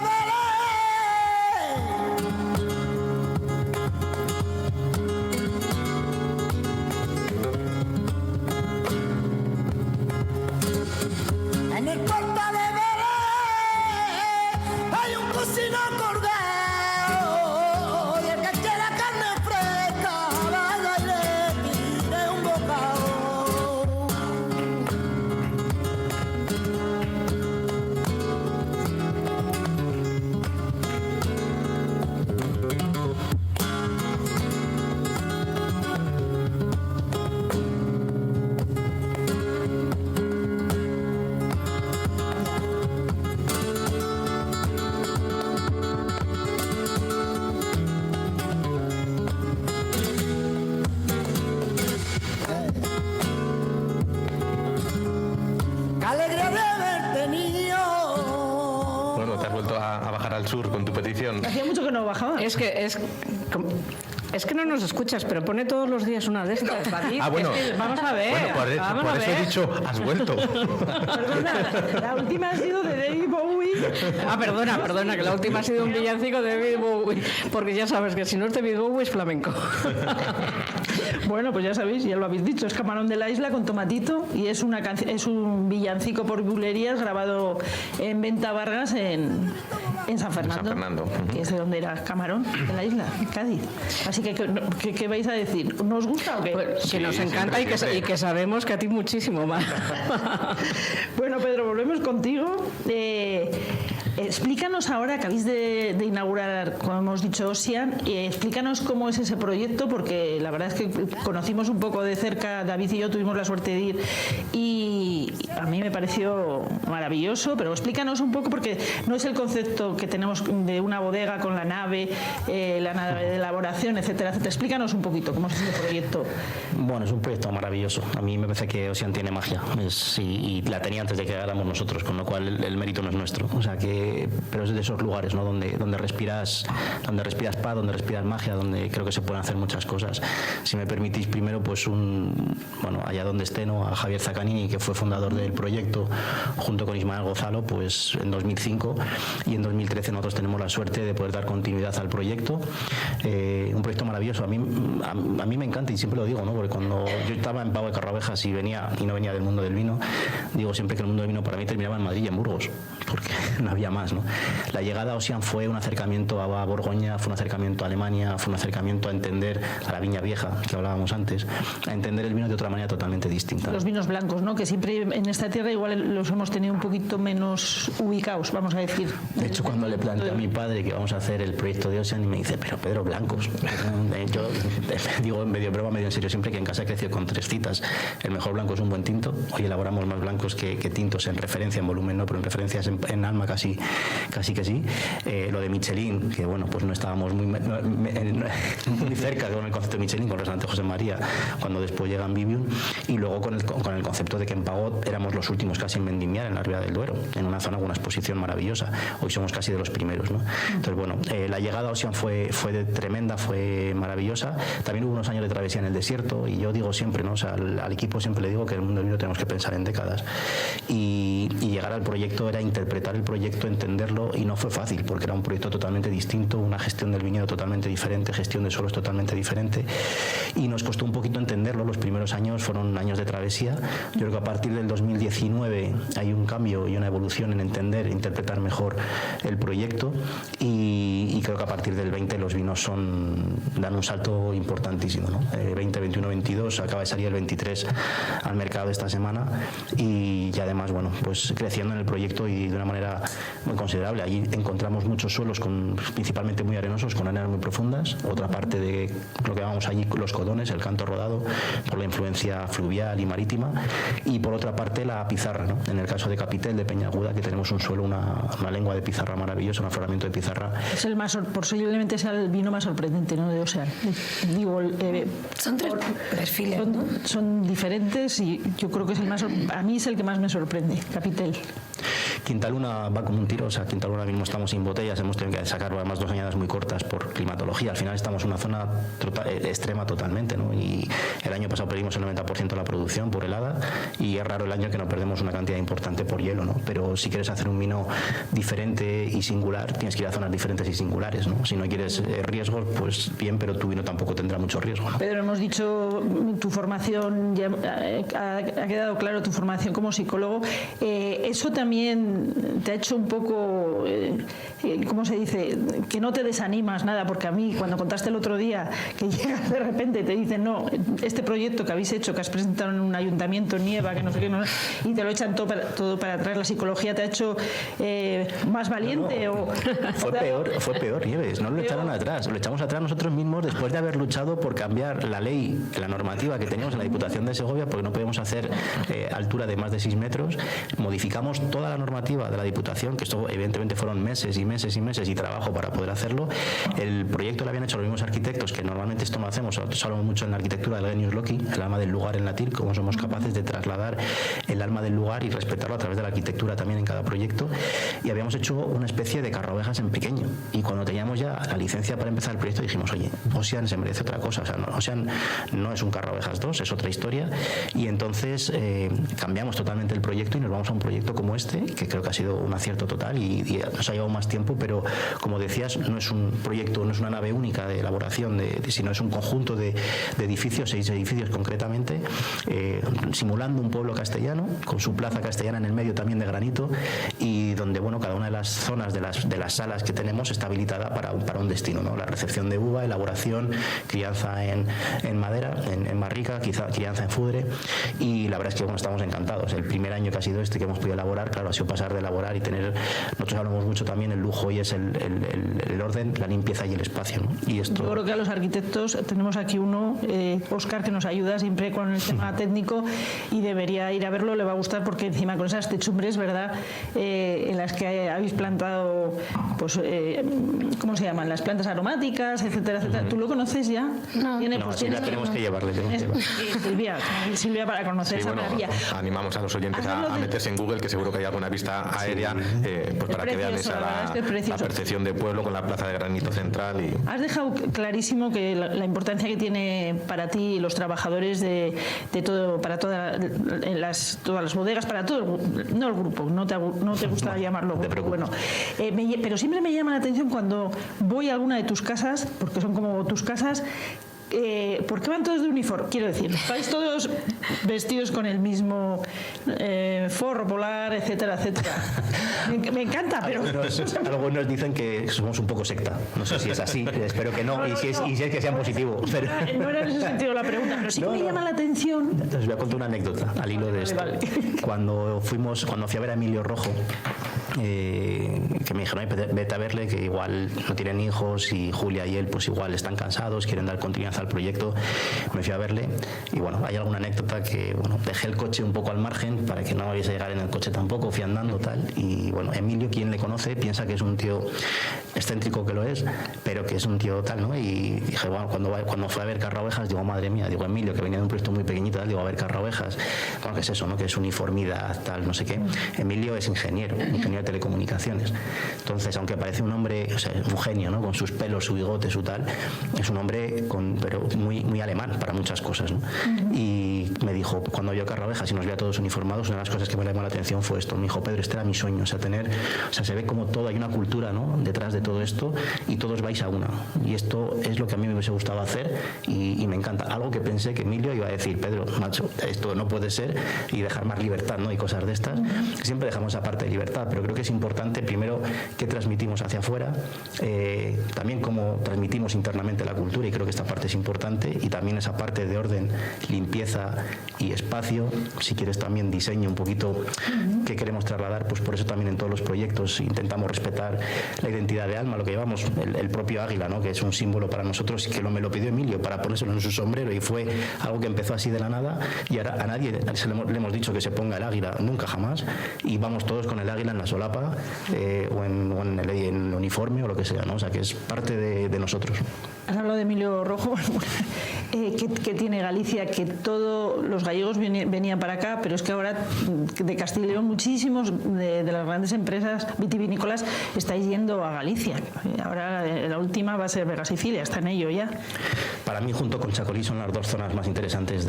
en el Puerta de Belén hay un cocino cordero, y el que quiera carne fresca vaya y le tire un bocado. ¡Qué alegría de verte, niño! Bueno, te has vuelto a bajar al sur con tu petición. Hacía mucho que no bajaba. Es que no nos escuchas, pero pone todos los días una de estas, David. Ah, bueno. Es que, vamos a ver. Bueno, por eso he dicho, has vuelto. Perdona, la última ha sido de David Bowie. Ah, perdona, que la última ha sido un villancico de David Bowie, porque ya sabes que si no es David Bowie es flamenco. Bueno, pues ya sabéis, ya lo habéis dicho, es Camarón de la Isla con Tomatito, y es un villancico por bulerías grabado en Venta Vargas en San Fernando, que es de donde era Camarón de la Isla, en Cádiz. Así que, ¿qué vais a decir? ¿Nos gusta o qué? Pues, que nos encanta y que sabemos que a ti muchísimo más. Bueno, Pedro, volvemos contigo. Explícanos ahora, que habéis de inaugurar, como hemos dicho, Ocean, explícanos cómo es ese proyecto, porque la verdad es que conocimos un poco de cerca, David y yo tuvimos la suerte de ir, y y a mí me pareció maravilloso, pero explícanos un poco, porque no es el concepto que tenemos de una bodega con la nave de elaboración, etcétera, etcétera. Explícanos un poquito cómo es este proyecto. Bueno, es un proyecto maravilloso. A mí me parece que Ocean tiene magia y la tenía antes de que llegáramos nosotros, con lo cual el mérito no es nuestro. O sea que, pero es de esos lugares, ¿no? donde respiras paz, donde respiras magia, donde creo que se pueden hacer muchas cosas. Si me permitís, primero, pues allá donde esté, ¿no? A Javier Zaccanini, que fue fundador del proyecto, junto con Ismael Gozalo, pues en 2005, y en 2013 nosotros tenemos la suerte de poder dar continuidad al proyecto. Un proyecto maravilloso. A mí me encanta, y siempre lo digo, ¿no? Porque cuando yo estaba en Pago de Carraovejas y no venía del mundo del vino, digo siempre que el mundo del vino para mí terminaba en Madrid y en Burgos, porque no había más, ¿no? La llegada a Ocean fue un acercamiento a Borgoña, fue un acercamiento a Alemania, fue un acercamiento a entender a la Viña Vieja, que hablábamos antes, a entender el vino de otra manera totalmente distinta. Los vinos blancos, ¿no? Que siempre en esta tierra igual los hemos tenido un poquito menos ubicados, vamos a decir. De hecho, cuando le planteé a mi padre que vamos a hacer el proyecto de Ocean, y me dice, pero Pedro, blancos. Yo digo medio broma, medio en serio, siempre que en casa he crecido con 3 citas. El mejor blanco es un buen tinto. Hoy elaboramos más blancos que tintos en referencia, en volumen no, pero en referencias en alma casi que sí. Lo de Michelin, que bueno, pues no estábamos muy cerca con el concepto de Michelin, con el restaurante José María, cuando después llega Ambivium, y luego con el concepto de que en Pagot éramos los últimos casi en vendimiar en la Ribera del Duero, en una zona con una exposición maravillosa. Hoy somos casi de los primeros, ¿no? Entonces, bueno, la llegada a Ocean fue tremenda, fue maravillosa. También hubo unos años de travesía en el desierto, y yo digo siempre, ¿no? O sea, al equipo siempre le digo que en el mundo del vino tenemos que pensar en décadas, y llegar al proyecto era interpretar el proyecto, entenderlo, y no fue fácil, porque era un proyecto totalmente distinto, una gestión del viñedo totalmente diferente, gestión de suelos totalmente diferente, y nos costó un poquito entenderlo. Los primeros años fueron años de travesía. Yo creo que a partir del 2019 hay un cambio y una evolución en entender e interpretar mejor el proyecto, y creo que a partir del 20 los vinos dan un salto importantísimo, ¿no? 20, 21, 22, acaba de salir el 23 al mercado esta semana, y además, bueno, pues creciendo en el proyecto y de una manera muy considerable. Allí encontramos muchos suelos principalmente muy arenosos, con arenas muy profundas. Otra parte de lo que llamamos allí los codones, el canto rodado, por la influencia fluvial y marítima, y por otra parte la pizarra, ¿no? En el caso de Capitel, de Peñaguda, que tenemos un suelo, una lengua de pizarra maravillosa, un afloramiento de pizarra. Es el más, posiblemente sea el vino más sorprendente, ¿no? De Ocean. Digo, son 3 perfiles, ¿no? Son diferentes, y yo creo que es el más, a mí es el que más me sorprende, Capitel. Quintaluna va como un tiro. O sea, Quintaluna mismo estamos sin botellas, hemos tenido que sacar además 2 añadas muy cortas por climatología. Al final estamos en una zona extrema totalmente, ¿no? Y el año pasado perdimos el 90% de la producción por helada, y es raro el año que no perdemos una cantidad importante por hielo, ¿no? Pero si quieres hacer un vino diferente y singular, tienes que ir a zonas diferentes y singulares, ¿no? Si no quieres riesgos, pues bien, pero tu vino tampoco tendrá mucho riesgo, ¿no? Pedro, hemos dicho tu formación, ya ha quedado claro tu formación como psicólogo. Eso también te ha hecho un poco, ¿cómo se dice?, que no te desanimas nada, porque a mí cuando contaste el otro día que llegas de repente y te dicen, no, este proyecto que habéis hecho, que has presentado en un ayuntamiento en Nieva, que no sé qué, no, y te lo echan todo para atrás, ¿la psicología te ha hecho más valiente? No. Fue peor, Nieves, no lo echaron atrás, lo echamos atrás nosotros mismos después de haber luchado por cambiar la ley, la normativa que teníamos en la Diputación de Segovia, porque no podíamos hacer altura de más de 6 metros. Modificamos toda la normativa de la Diputación, que esto evidentemente fueron meses y meses y meses y trabajo para poder hacerlo. El proyecto lo habían hecho los mismos arquitectos, que normalmente esto no hacemos, hablamos mucho en la arquitectura del genius loci, el alma del lugar en latín, cómo somos capaces de trasladar el alma del lugar y respetarlo a través de la arquitectura también en cada proyecto. Y habíamos hecho una especie de carrovejas en pequeño, y cuando teníamos ya la licencia para empezar el proyecto dijimos, oye, Ocean se merece otra cosa. O sea, Ocean no es un Carraovejas 2, es otra historia, y entonces cambiamos totalmente el proyecto y nos vamos a un proyecto como este, que creo que ha sido un acierto total y nos ha llevado más tiempo, pero como decías, no es un proyecto, no es una nave única de elaboración, sino es un conjunto de edificios, 6 edificios concretamente, simulando un pueblo castellano, con su plaza castellana en el medio también de granito, y donde, bueno, cada una de las zonas de las salas que tenemos está habilitada para un destino, ¿no? La recepción de uva, elaboración, crianza en madera, en barrica, quizá crianza en fudre, y la verdad es que, bueno, estamos encantados. El primer año que ha sido este que hemos podido elaborar, claro, ha sido pasar pasar de elaborar y tener, nosotros hablamos mucho también, el lujo y es el orden, la limpieza y el espacio, ¿no? Y esto... Yo creo que a los arquitectos tenemos aquí uno, Óscar, que nos ayuda siempre con el tema técnico y debería ir a verlo, le va a gustar porque encima con esas techumbres, ¿verdad?, en las que habéis plantado, pues, ¿cómo se llaman? Las plantas aromáticas, etcétera, etcétera. ¿Tú lo conoces ya? No, Silvia, tenemos que llevarle. Silvia, para conocer esa maravilla. Animamos a los oyentes a meterse en Google, que seguro que hay alguna vista aérea, pues para que vean esa la percepción de pueblo con la plaza de granito central. Has dejado clarísimo que la importancia que tiene para ti los trabajadores de todo, para todas las bodegas, para todo, no el grupo, no te gusta llamarlo grupo, bueno, pero siempre me llama la atención cuando voy a alguna de tus casas, porque son como tus casas. ¿Por qué van todos de uniforme? Quiero decir, estáis todos vestidos con el mismo forro polar, etcétera, etcétera. Me encanta, pero... Algunos dicen que somos un poco secta. No sé si es así, espero que no, y si es que sea positivo. Pero... No era en ese sentido la pregunta, pero sí que me llama la atención. Les voy a contar una anécdota al hilo de esto. Vale. Cuando fui a ver a Emilio Rojo, que me dijeron, vete a verle, que igual no tienen hijos y Julia y él pues igual están cansados, quieren dar continuidad al proyecto. Me fui a verle y bueno, hay alguna anécdota que dejé el coche un poco al margen para que no vayas a llegar en el coche tampoco, fui andando tal, y bueno, Emilio, quien le conoce, piensa que es un tío excéntrico, que lo es, pero que es un tío tal, ¿no? Y dije, bueno, cuando fui a ver Carraovejas, digo, madre mía, digo, Emilio, que venía de un proyecto muy pequeñito, tal, digo, a ver Carraovejas, bueno, ¿qué es eso, no? Que es uniformidad, tal, no sé qué. Emilio es ingeniero de telecomunicaciones. Entonces, aunque parece un hombre, o sea, un genio, ¿no? Con sus pelos, su bigote, su tal, es un hombre pero muy alemán para muchas cosas, ¿no? Y me dijo, cuando vio Carraovejas y nos veía todos uniformados, una de las cosas que me llamó la atención fue esto. Me dijo, Pedro, este era mi sueño, o sea, se ve como todo, hay una cultura, ¿no?, detrás de todo esto, y todos vais a una. Y esto es lo que a mí me hubiese gustado hacer, y me encanta. Algo que pensé que Emilio iba a decir, Pedro, macho, esto no puede ser, y dejar más libertad, ¿no?, y cosas de estas. Siempre dejamos esa parte de libertad, pero creo que es importante, primero, qué transmitimos hacia afuera, también cómo transmitimos internamente la cultura, y creo que esta parte es importante, y también esa parte de orden, limpieza y espacio, si quieres también diseño un poquito qué queremos trasladar, pues por eso también en todos los proyectos intentamos respetar la identidad de Alma, lo que llevamos, el propio águila, ¿no?, que es un símbolo para nosotros, y que me lo pidió Emilio para ponérselo en su sombrero, y fue algo que empezó así de la nada, y ahora a nadie le hemos dicho que se ponga el águila, nunca jamás, y vamos todos con el águila en la solapa, o en el uniforme o lo que sea, ¿no? O sea, que es parte de nosotros. Has hablado de Emilio Rojo, que tiene Galicia, que todos los gallegos venían para acá, pero es que ahora de Castilla y León muchísimos de las grandes empresas vitivinícolas estáis yendo a Galicia. Ahora la última va a ser Vega Sicilia, está en ello ya. Para mí, junto con Chacolí, son las dos zonas más interesantes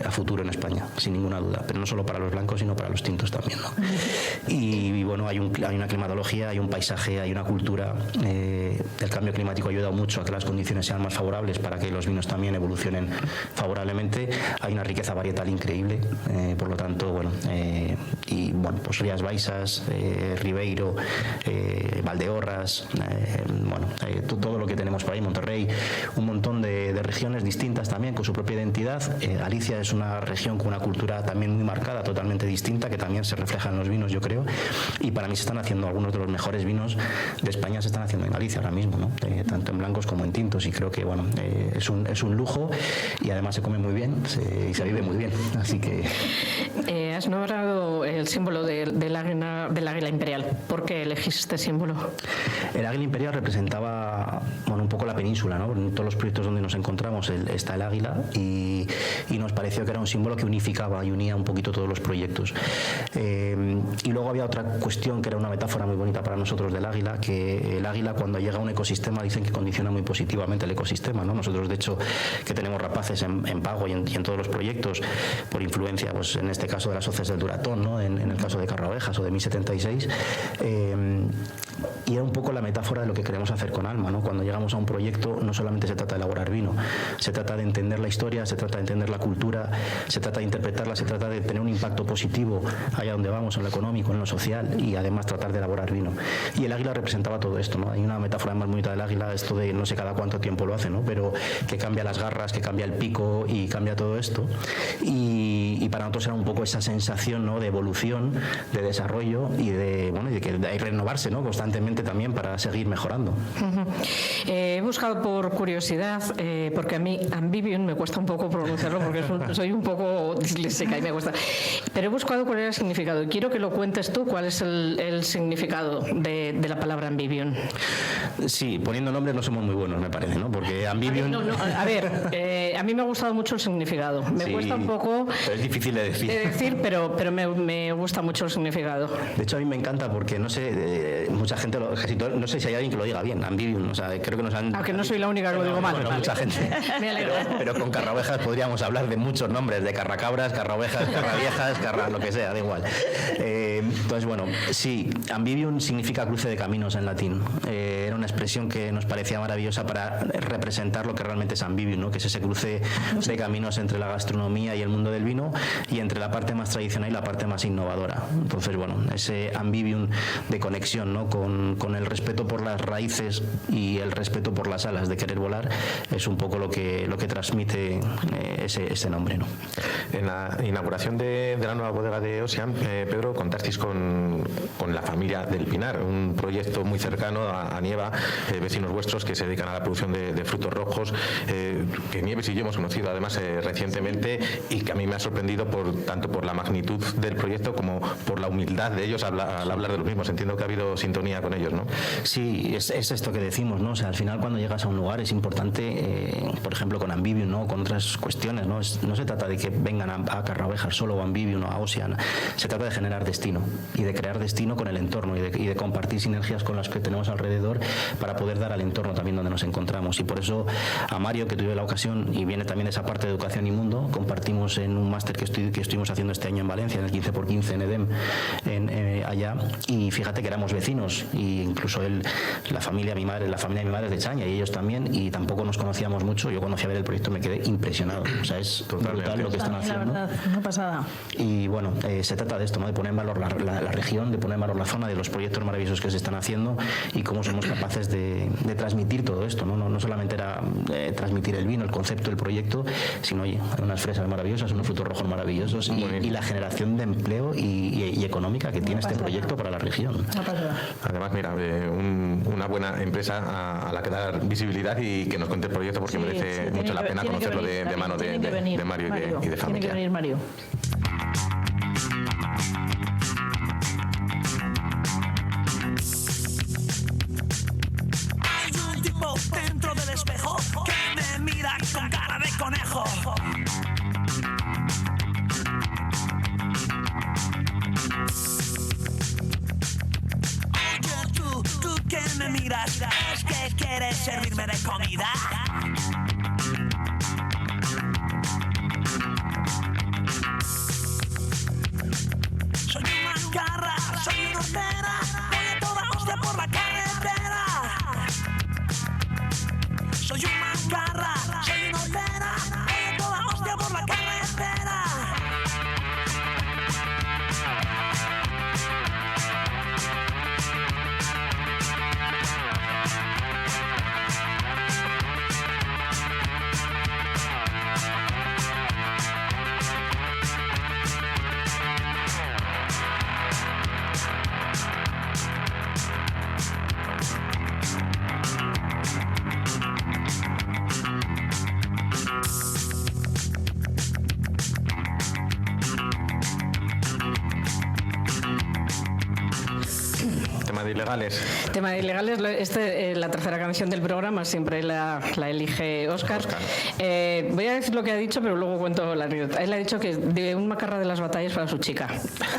a futuro en España, sin ninguna duda, pero no solo para los blancos, sino para los tintos también, ¿no? Y bueno, hay una climatología, hay un paisaje, hay una cultura. El cambio climático ha ayudado mucho a que las condiciones sean más favorables para que los vinos también evolucionen favorablemente. Hay una riqueza varietal increíble, por lo tanto, bueno, y bueno, pues Rías Baixas, Ribeiro, Valdeorras, bueno, todo lo que tenemos por ahí, Monterrey, un montón de regiones distintas también con su propia identidad. Galicia es una región con una cultura también muy marcada, totalmente distinta, que también se refleja en los vinos, yo creo, y para mí se están haciendo algunos de los mejores vinos de España, se están haciendo en Galicia ahora mismo, ¿no? Tanto en blancos como en tintos, y creo que bueno, es un lujo, y además se come muy bien y se vive muy bien, así que... Has nombrado el símbolo del águila imperial. ¿Por qué elegiste este símbolo? El águila imperial representaba, bueno, un poco la península, ¿no? En todos los proyectos donde nos encontramos está el águila, y nos pareció que era un símbolo que unificaba y unía un poquito todos los proyectos. Y luego había otra cuestión que era una metáfora muy bonita para nosotros del águila, que el águila, cuando llega a un ecosistema, dicen que condiciona muy positivamente el ecosistema, ¿no? Nosotros, de hecho, que tenemos rapaces en Pago y en todos los proyectos, por influencia, pues en este caso de las hoces del Duratón, ¿no? En el caso de Carraovejas o de 1076, y era un poco la metáfora de lo que queremos hacer con Alma, ¿no? Cuando llegamos a un proyecto, no solamente se trata de elaborar vino, se trata de entender la historia, se trata de entender la cultura, se trata de interpretarla, se trata de tener un impacto positivo allá donde vamos, en lo económico, en lo social, y además tratar de elaborar vino. Y el águila representaba todo esto, ¿no? Hay una metáfora más bonita del águila, esto de no sé cada cuánto tiempo lo hace, ¿no? Pero que cambia las garras, que cambia el pico y cambia todo esto. Y para nosotros era un poco esa sensación, ¿no?, de evolución, de desarrollo y de que hay que renovarse, ¿no?, constantemente también para seguir mejorando. He buscado por curiosidad, porque a mí Ambivium me cuesta un poco pronunciarlo porque soy un poco disléxica y me cuesta, pero he buscado cuál era el significado y quiero que lo cuentes tú, cuál es el significado de la palabra Ambivium. Sí, poniendo nombres no somos muy buenos, me parece, ¿no? Porque Ambivium... A ver, a mí me ha gustado mucho el significado. Me cuesta un poco... Pero es difícil de decir. Pero me gusta mucho el significado. De hecho, a mí me encanta porque, no sé, mucha gente, no sé si hay alguien que lo diga bien, Ambivium, o sea, creo que nos han... Aunque no soy la única que lo digo mal. Bueno, mucha gente. Me alegro. Pero con Carraovejas podríamos hablar de muchos nombres, de Carracabras, Carraovejas, Carraviejas, lo que sea, da igual. Entonces, bueno, sí, Ambivium significa cruce de caminos en latín. Era una expresión que nos parecía maravillosa para representar lo que realmente es Ambivium, ¿no?, que es ese cruce de caminos entre la gastronomía y el mundo del vino y entre la parte más tradicional y la parte más innovadora. Entonces, bueno, ese Ambivium de conexión, ¿no?, con el respeto por las raíces y el respeto por las alas de querer volar es un poco lo que transmite ese nombre, ¿no? En la inauguración de la nueva bodega de Ocean, Pedro, contasteis con la familia del Pinar, un proyecto muy cercano a Nieva, vecinos vuestros que se dedican a la producción de frutos rojos, que Nieves y yo hemos conocido además recientemente y que a mí me ha sorprendido tanto por la magnitud del proyecto como por la humildad de ellos al hablar de los mismos. Entiendo que ha habido sintonía con ellos, ¿no? Sí, es esto que decimos, ¿no? O sea, al final cuando llegas a un lugar es importante, por ejemplo con Ambivium, ¿no?, con otras cuestiones, ¿no? No se trata de que vengan a Carraovejas solo o a Ambivium o a Ocean, se trata de generar destino y de crear destino con el entorno y de compartir sinergias con las que tenemos alrededor para poder dar al entorno también donde nos encontramos. Y por eso a Mario, que tuve la ocasión, y viene también esa parte de educación y mundo, compartimos en un máster que estuvimos haciendo este año en Valencia, en el 15x15 en EDEM, allá, y fíjate que éramos vecinos, y incluso la familia de mi madre es de Chaña, y ellos también, y tampoco nos conocíamos mucho. Yo cuando fui a ver el proyecto me quedé impresionado, o sea, es brutal lo que están haciendo. La verdad, una pasada. Y bueno, se trata de esto, ¿no?, de poner en valor la región, de poner en valor la zona, de los proyectos maravillosos que se están haciendo y cómo somos capaces de transmitir todo esto, ¿no? No solamente era transmitir el vino, el concepto, el proyecto, sino, oye, unas fresas maravillosas, unos frutos rojos maravillosos y la generación de empleo y económica que tiene este proyecto para la región. Además, mira, una buena empresa a la que dar visibilidad y que nos cuente el proyecto porque merece mucho la pena conocerlo de mano de Mario y de familia. Tiene que venir Mario. Hay un tipo dentro del espejo que me mira con cara de conejo. Oye, tú que me miras, ¿es que quieres servirme de comida? Soy una garra, soy una hortera, voy a toda hostia por la carretera. Soy una garra, soy una hortera, voy a toda hostia por la carretera. Tema de ilegales, la tercera canción del programa siempre la elige Óscar. Voy a decir lo que ha dicho, pero luego cuento la anécdota. Él ha dicho que de un macarra de las batallas para su chica,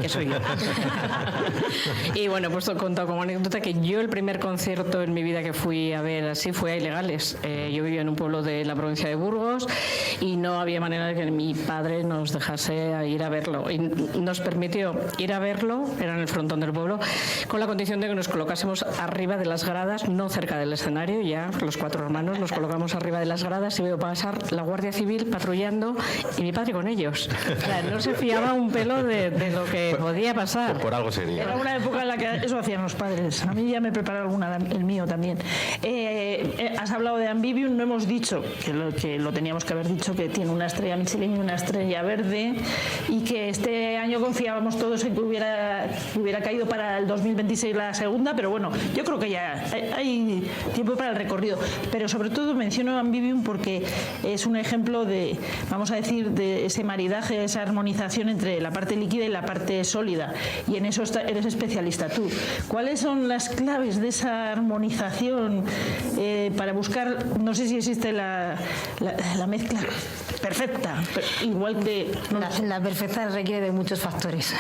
que soy yo. Y bueno, pues he contado como anécdota que yo el primer concierto en mi vida que fui a ver así fue a Ilegales. Yo vivía en un pueblo de la provincia de Burgos y no había manera de que mi padre nos dejase ir a verlo. Y nos permitió ir a verlo, era en el frontón del pueblo, con la condición de que nos colocásemos arriba de las gradas, no cerca del escenario, ya los 4 hermanos nos colocamos arriba de las gradas y veo pasar la Guardia Civil patrullando y mi padre con ellos. O sea, no se fiaba un pelo de lo que podía pasar. Por algo sería. Era una época en la que eso hacían los padres. A mí ya me preparó alguna, el mío también. Has hablado de Ambivium, no hemos dicho, que lo teníamos que haber dicho, que tiene una estrella Michelin y una estrella verde, y que este año confiábamos todos en que hubiera caído para el 2026 la segunda, pero bueno, yo creo que ya hay tiempo para el recorrido. Pero sobre todo menciono Ambivium porque es un ejemplo de, vamos a decir, de ese maridaje, esa armonización entre la parte líquida y la parte sólida, y en eso eres especialista tú. ¿Cuáles son las claves de esa armonización para buscar, no sé si existe la mezcla perfecta, igual que... La perfecta requiere de muchos factores,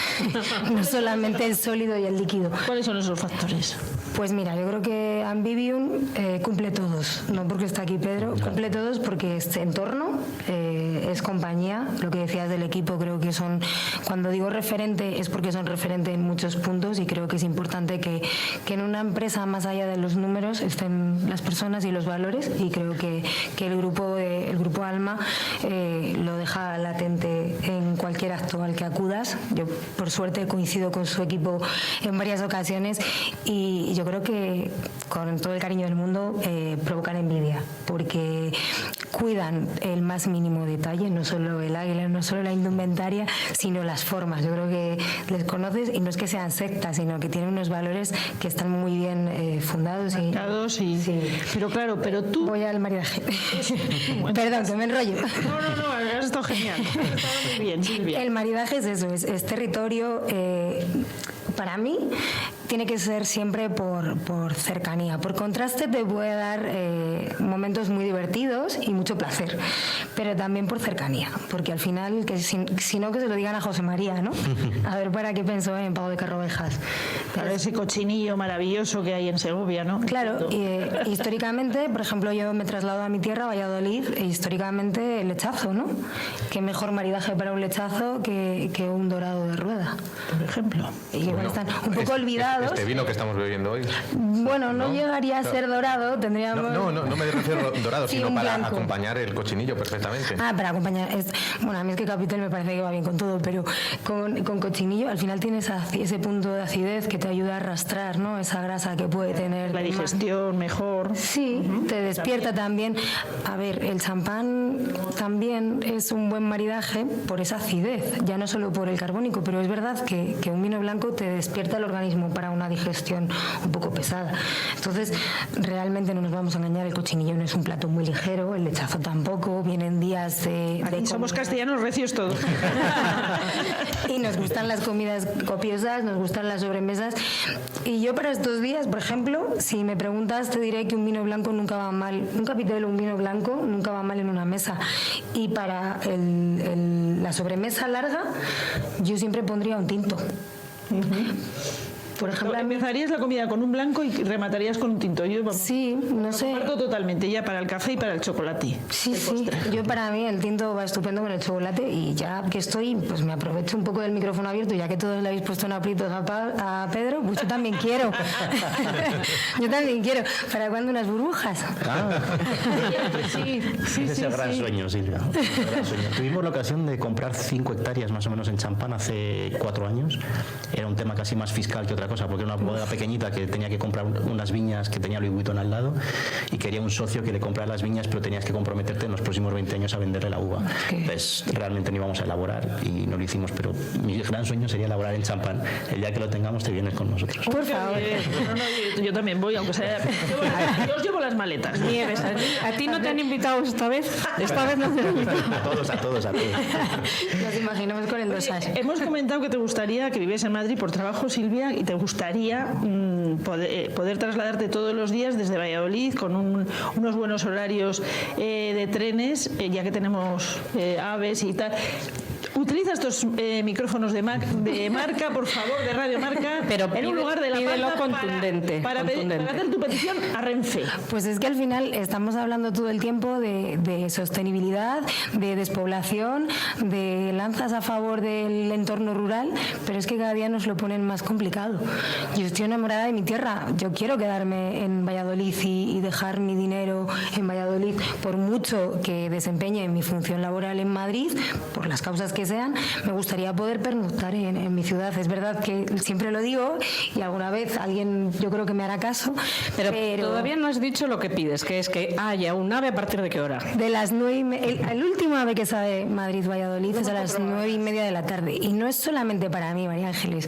no solamente el sólido y el líquido. ¿Cuáles son esos factores? Pues mira, yo creo que Ambivium cumple todos, no porque está aquí Pedro, cumple todos porque es entorno, es compañía, lo que decías del equipo, creo que son, cuando digo referente es porque son referente en muchos puntos, y creo que es importante que en una empresa, más allá de los números, estén las personas y los valores, y creo que el grupo Alma lo deja latente en cualquier acto al que acudas. Yo por suerte coincido con su equipo en varias ocasiones, y yo creo que con todo el cariño del mundo provocan envidia, porque cuidan el más mínimo detalle, no solo el águila, no solo la indumentaria, sino las formas. Yo creo que les conoces, y no es que sean sectas, sino que tienen unos valores que están muy bien fundados. Marcados y... Sí. Pero tú... Voy al maridaje. Perdón, que me enrollo. No, has estado genial. Has estado muy bien, Silvia. El maridaje es eso, es territorio... para mí tiene que ser siempre por cercanía. Por contraste te puede dar momentos muy divertidos y mucho placer, pero también por cercanía, porque al final, que si no, que se lo digan a José María, ¿no? A ver para qué pensó en Pago de Carrovejas. Claro, ese cochinillo maravilloso que hay en Segovia, ¿no? Claro, históricamente, por ejemplo, yo me traslado a mi tierra, Valladolid, e históricamente el lechazo, ¿no? Qué mejor maridaje para un lechazo que un dorado de rueda, por ejemplo. Y que están un poco olvidados. Este vino que estamos bebiendo hoy. Bueno, no llegaría a ser dorado, tendríamos... No me refiero dorado, sí, sino para blanco. Acompañar el cochinillo perfectamente. Para acompañar. Bueno, a mí es que Capitel me parece que va bien con todo, pero con cochinillo al final tienes ese punto de acidez que te ayuda a arrastrar, ¿no? Esa grasa que puede tener. La digestión mejor. Sí, te despierta también. A ver, el champán también es un buen maridaje por esa acidez, ya no solo por el carbónico, pero es verdad que un vino blanco te despierta el organismo para una digestión un poco pesada. Entonces, realmente no nos vamos a engañar, el cochinillo no es un plato muy ligero, el lechazo tampoco, vienen días de somos castellanos recios todos. Y nos gustan las comidas copiosas, nos gustan las sobremesas, y yo para estos días, por ejemplo, si me preguntas, te diré que un vino blanco nunca va mal, un capitel o un vino blanco nunca va mal en una mesa, y para la sobremesa larga yo siempre pondría un tinto. Por ejemplo, empezarías la comida con un blanco y rematarías con un tinto. Sí, no sé. Comparto totalmente, ya para el café y para el chocolate. Sí. Yo, para mí el tinto va estupendo con el chocolate, y ya que estoy, pues me aprovecho un poco del micrófono abierto, ya que todos le habéis puesto en aprietos a Pedro, pues yo también quiero. Yo también quiero. ¿Para cuándo unas burbujas? Sí. Ese es el gran sueño, Silvia. El gran sueño. Tuvimos la ocasión de comprar 5 hectáreas más o menos en champán hace 4 años. Era un tema casi más fiscal que otra cosa, porque era una bodega pequeñita que tenía que comprar unas viñas que tenía Louis Vuitton al lado, y quería un socio que le comprara las viñas, pero tenías que comprometerte en los próximos 20 años a venderle la uva. Entonces realmente no íbamos a elaborar y no lo hicimos, pero mi gran sueño sería elaborar en champán. El día que lo tengamos te vienes con nosotros. Por favor. Yo también voy, aunque sea... Yo os llevo las maletas. Nieves, ¿a ti no te han invitado esta vez? Esta vez no te han invitado. A todos. Nos imaginamos con el dosage. Hemos comentado que te gustaría, que vives en Madrid por trabajo, Silvia, y te gustaría poder trasladarte todos los días desde Valladolid con unos buenos horarios de trenes, ya que tenemos aves y tal. ¿Utilizas utiliza estos micrófonos de marca, por favor, de Radio Marca, pero en un lugar de la pídelo Panza contundente, para hacer tu petición a Renfe. Pues es que al final estamos hablando todo el tiempo de sostenibilidad, de despoblación, de lanzas a favor del entorno rural, pero es que cada día nos lo ponen más complicado. Yo estoy enamorada de mi tierra, yo quiero quedarme en Valladolid y dejar mi dinero en Valladolid, por mucho que desempeñe mi función laboral en Madrid, por las causas que sean, me gustaría poder pernoctar en mi ciudad. Es verdad que siempre lo digo y alguna vez alguien yo creo que me hará caso, pero todavía no has dicho lo que pides, que es que haya un AVE a partir de qué hora. De las 9:30, el último AVE que sale Madrid-Valladolid es a las 9:30 de la tarde, y no es solamente para mí, María Ángeles.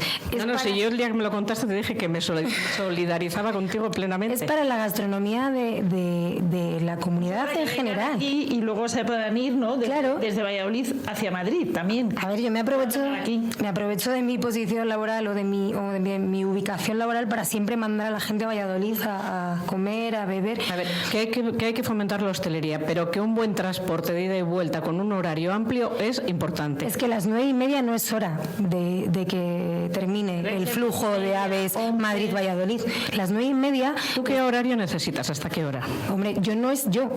Si yo el día que me lo contaste te dije que me solidarizaba contigo plenamente. Es para la gastronomía de la comunidad en general. Y luego se puedan ir, ¿no? Desde Valladolid hacia Madrid también. A ver, yo me aprovecho de mi posición laboral o de mi ubicación laboral para siempre mandar a la gente a Valladolid a comer, a beber. A ver, que hay que fomentar la hostelería, pero que un buen transporte de ida y vuelta con un horario amplio es importante. Es que las 9:30 no es hora de que termine el flujo de aves Madrid-Valladolid. Las 9:30... ¿Tú qué horario necesitas? ¿Hasta qué hora? Hombre,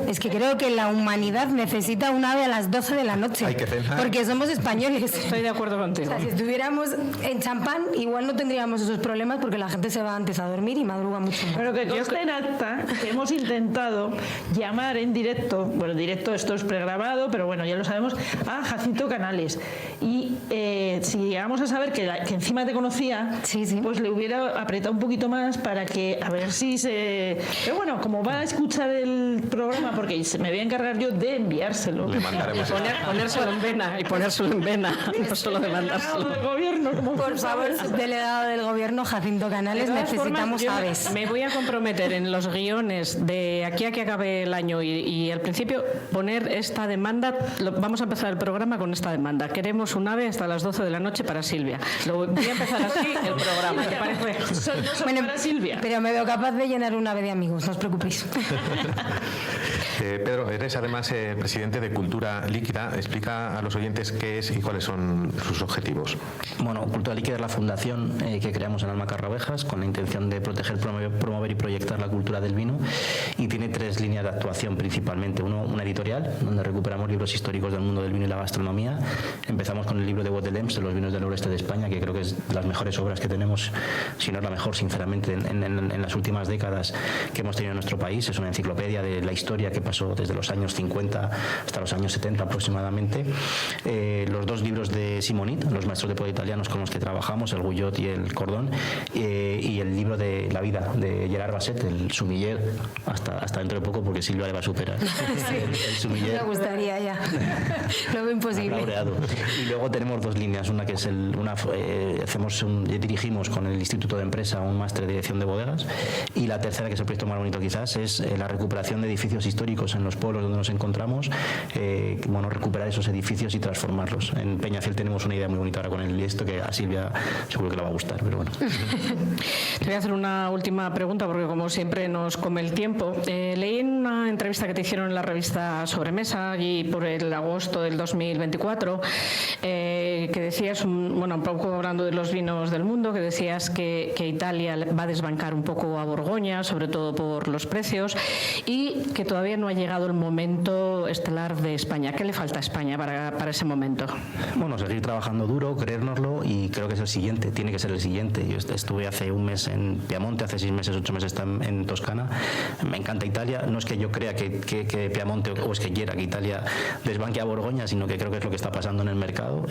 es que creo que la humanidad necesita un ave a las 12 de la noche. Hay que cenar. Porque somos españoles. Estoy de acuerdo contigo. O sea, si estuviéramos en champán, igual no tendríamos esos problemas porque la gente se va antes a dormir y madruga mucho. Pero que conste en acta que hemos intentado llamar en directo, bueno, directo esto es pregrabado, pero bueno, ya lo sabemos, a Jacinto Canales. Y si llegamos a saber que encima te conocía, pues le hubiera apretado un poquito más para que, a ver si se... Pero bueno, como va a escuchar el programa, porque me voy a encargar yo de enviárselo. Le mandaremos ponérselo en vena, no solo de mandárselo. Del gobierno, por favor, delegado del gobierno, Jacinto Canales, necesitamos aves. Me voy a comprometer en los guiones de aquí a que acabe el año y al principio poner esta demanda. Vamos a empezar el programa con esta demanda. Queremos un ave hasta las 12 de la noche para Silvia. Voy a empezar así el programa. ¿Te parece? Bueno, para Silvia. Pero me veo capaz de llenar un ave de amigos, no os preocupéis. Pedro, eres además presidente de Cultura Líquida. Explica a los oyentes qué es y cuáles son sus objetivos. Bueno, Cultura Líquida es la fundación que creamos en Alma Carraovejas con la intención de proteger, promover y proyectar la cultura del vino, y tiene 3 líneas de actuación principalmente. Una editorial, donde recuperamos libros históricos del mundo del vino y la gastronomía. Empezamos con el libro de Botelens, de los vinos del noreste de España, que creo que es de las mejores obras que tenemos, si no es la mejor, sinceramente, en las últimas décadas que hemos tenido en nuestro país. Es una enciclopedia de la historia que pasó desde los años 50 hasta los años 70 aproximadamente. Los 2 libros de Simonit, los maestros de poda italianos con los que trabajamos, el Guyot y el Cordón, y el libro de La vida de Gerard Basset, el Sumiller, hasta dentro de poco, porque Silvia le va a superar. El Sumiller. Me gustaría ya. Lo veo imposible. Laureado. Y luego tenemos 2 líneas, una que es dirigimos con el Instituto de Empresa un máster de dirección de bodegas, y la tercera, que es el proyecto más bonito quizás, es la recuperación de edificios históricos en los pueblos donde nos encontramos, recuperar esos edificios y transformarlos. En Peñafiel tenemos una idea muy bonita ahora con esto, que a Silvia seguro que le va a gustar, pero bueno. Te voy a hacer una última pregunta, porque como siempre nos come el tiempo. Leí en una entrevista que te hicieron en la revista Sobremesa, y por el agosto del 2024, que decías, un poco hablando de los vinos del mundo, que decías que Italia va a desbancar un poco a Borgoña, sobre todo por los precios, y que todavía no ha llegado el momento estelar de España. ¿Qué le falta a España para ese momento? Bueno, seguir trabajando duro, creérnoslo, y creo que es el siguiente, tiene que ser el siguiente. Yo estuve hace un mes en Piamonte, hace 6 meses, 8 meses en Toscana. Me encanta Italia. No es que yo crea que Piamonte, o es que quiera que Italia desbanque a Borgoña, sino que creo que es lo que está pasando en el mercado.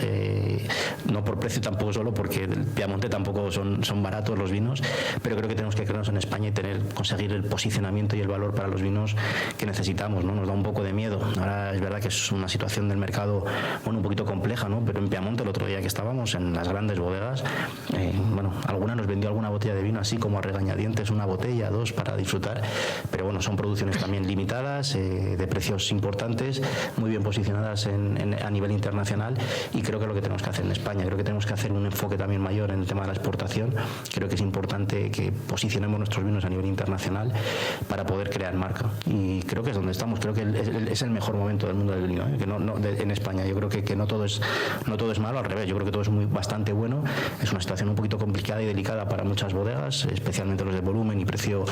No por precio tampoco solo, porque el Piamonte tampoco son baratos los vinos, pero creo que tenemos que creernos en España y conseguir el posicionamiento y el valor para los vinos que necesitamos, ¿no? Nos da un poco de miedo. Ahora es verdad que es una situación del mercado, un poquito compleja, ¿no? Pero en Piamonte, el otro día que estábamos en las grandes bodegas, alguna nos vendió alguna botella de vino así como a regañadientes, una botella, 2 para disfrutar, pero bueno, son producciones también limitadas, de precios importantes, muy bien posicionadas a nivel internacional, y creo que es lo que tenemos que hacer en España. Creo que tenemos que hacer un enfoque también mayor en el tema de la exportación. Creo que es importante que posicionemos nuestros vinos a nivel internacional para poder crear marca, y creo que es donde estamos. Creo que es el mejor momento del mundo del vino, que en España. Yo creo que no todo es malo, al revés. Yo creo que todo es bastante bueno. Es una situación un poquito complicada y delicada para muchas bodegas, especialmente los de volumen y precios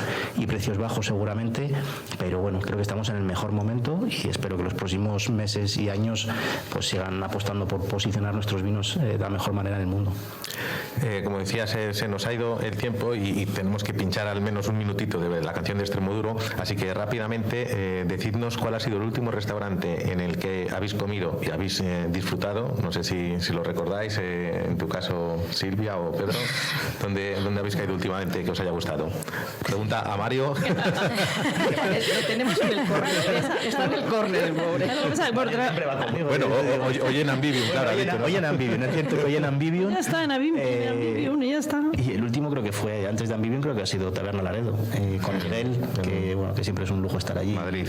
bajos seguramente, pero bueno, creo que estamos en el mejor momento, y espero que los próximos meses y años pues sigan apostando por posicionar nuestros vinos de la mejor manera en el mundo. Como decía, se nos ha ido el tiempo y tenemos que pinchar al menos un minutito de la canción de Extremoduro, así que rápidamente decidnos cuál ha sido el último restaurante en el que habéis comido y habéis disfrutado. No sé si lo recordáis, en tu caso Silvia o Pedro, ¿dónde habéis caído últimamente que os haya gustado? Pregunta a Mario. Lo tenemos en el córner, está en el córner el pobre. Bueno, hoy en Ambivium, claro. Hoy en Ambivium, es cierto que hoy en Ambivium. Ya está, en Ambivium, ya está. Y el último creo que fue, antes de Ambivium, creo que ha sido Taberna Laredo, con Miguel, que siempre es un lujo estar allí. Madrid.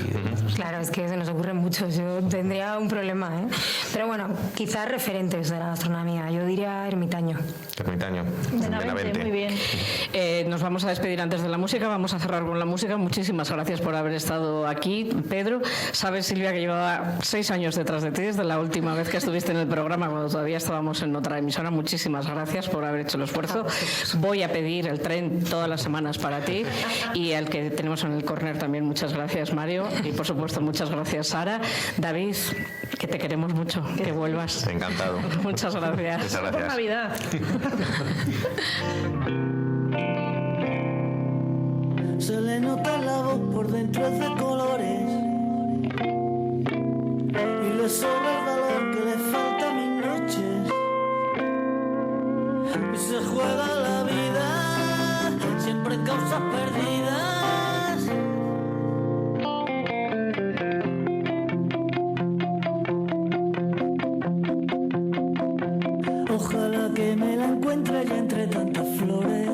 Claro, es que se nos ocurren muchos. Yo tendría un problema, ¿eh? Pero bueno, quizás referentes de la gastronomía. Yo diría Ermitaño. Benavente. Muy bien. Nos vamos a despedir antes de la música, vamos a cerrar con la música. Muchísimas gracias por haber estado aquí, Pedro. Sabes, Silvia, que llevaba 6 años detrás de ti desde la última vez que estuviste en el programa, cuando todavía estábamos en otra emisora. Muchísimas gracias por haber hecho el esfuerzo. Voy a pedir el tren todas las semanas para ti, y al que tenemos en el córner también. Muchas gracias, Mario, y por supuesto muchas gracias, Sara. David, que te queremos mucho, que vuelvas. Encantado. Muchas gracias. Muchas gracias. Por Navidad. Se le nota la voz por dentro es de colores y le sobra el valor que le falta a mis noches, y se juega la vida siempre en causas perdidas. Ojalá que me la encuentre ya entre tantas flores.